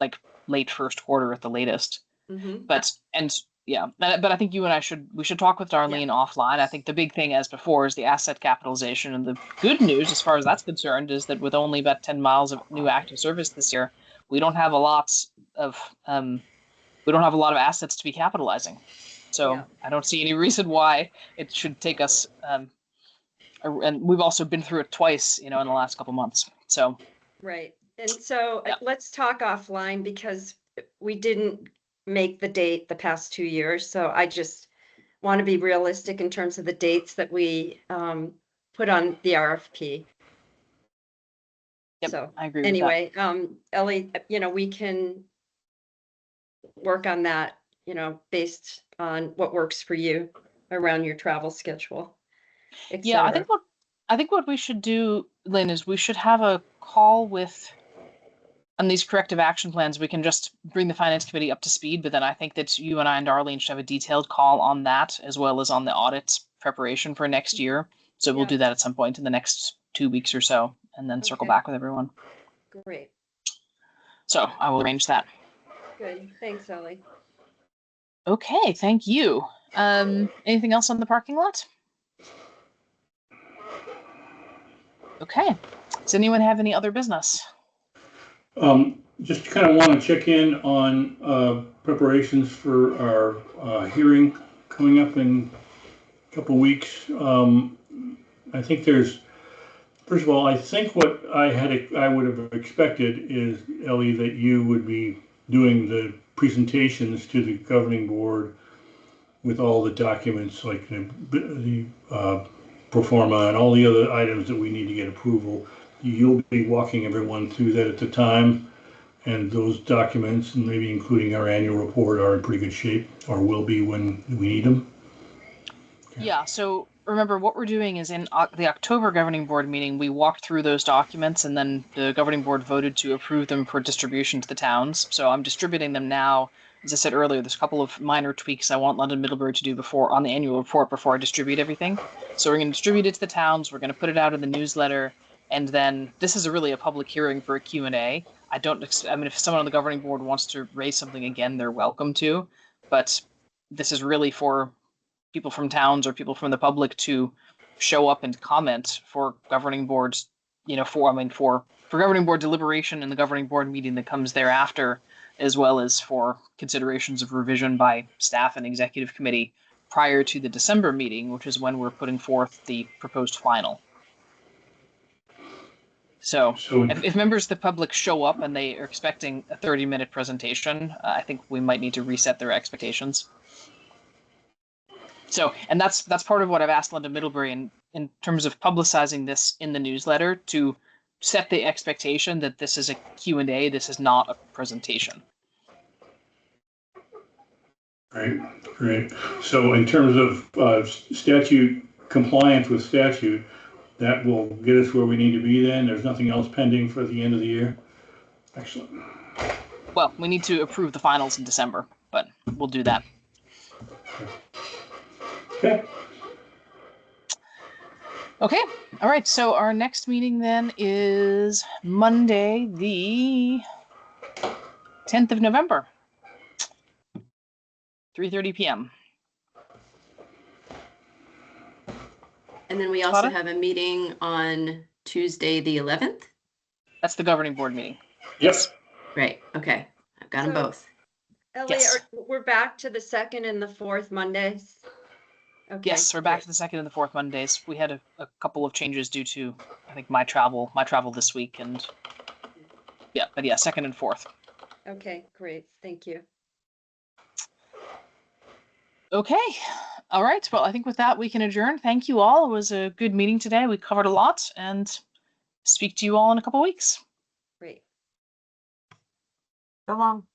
like late first quarter at the latest. Mhm. But I think you and I should talk with Darlene offline. I think the big thing, as before, is the asset capitalization. And the good news, as far as that's concerned, is that with only about 10 miles of new active service this year, we don't have a lot of assets to be capitalizing. So Yeah. I don't see any reason why it should take us. And we've also been through it twice, in the last couple months. So Right. And so Yeah. let's talk offline, because we didn't make the date the past 2 years. So I just want to be realistic in terms of the dates that we put on the RFP. Yep, So I agree with anyway, Ellie, we can work on that, based on what works for you around your travel schedule, Yeah, etc. I think what we should do, Lynn, is we should have a call on these corrective action plans. We can just bring the finance committee up to speed, but then I think that you and I and Darlene should have a detailed call on that, as well as on the audit preparation for next year. So we'll Yeah. do that at some point in the next 2 weeks or so, and then circle Okay. back with everyone. Great. So I will arrange that. Good. Thanks, Ellie. Okay, thank you. Anything else on the parking lot? Okay. Does anyone have any other business? Just kind of want to check in on preparations for our hearing coming up in a couple weeks. I think first of all, I think what I would have expected is, Ellie, that you would be doing the presentations to the governing board with all the documents, like the pro forma and all the other items that we need to get approval. You'll be walking everyone through that at the time, and those documents, and maybe including our annual report, are in pretty good shape, or will be when we need them. Yeah, so remember what we're doing is in the October governing board meeting, we walked through those documents, and then the governing board voted to approve them for distribution to the towns. So I'm distributing them now. As I said earlier, there's a couple of minor tweaks I want London Middlebury to do on the annual report before I distribute everything. So we're going to distribute it to the towns. We're going to put it out in the newsletter, and then this is really a public hearing for a Q&A. I mean, if someone on the governing board wants to raise something again, they're welcome to, but this is really for people from towns or people from the public to show up and comment for governing boards, for governing board deliberation and the governing board meeting that comes thereafter, as well as for considerations of revision by staff and executive committee prior to the December meeting, which is when we're putting forth the proposed final. So if members of the public show up and they are expecting a 30-minute presentation, I think we might need to reset their expectations. So, and that's part of what I've asked London Middlebury in terms of publicizing this in the newsletter, to set the expectation that this is a Q&A, this is not a presentation. Great. So in terms of statute compliance with statute, that will get us where we need to be then? There's nothing else pending for the end of the year? Excellent. Well, we need to approve the finals in December, but we'll do that. Okay. Okay. All right. So our next meeting then is Monday, the 10th of November, 3:30 p.m. And then we also Clara? have a meeting on Tuesday, the 11th. That's the governing board meeting. Yes. Right. Okay. I've got them So- both. Ellie, Yes. we're back to the second and the fourth Mondays? Okay. Yes, we're back to the second and the fourth Mondays. We had a couple of changes due to, I think, my travel this week, and yeah, but yeah, second and fourth. Okay, great. Thank you. Okay. All right. Well, I think with that we can adjourn. Thank you all. It was a good meeting today. We covered a lot, and speak to you all in a couple of weeks. Great. So long.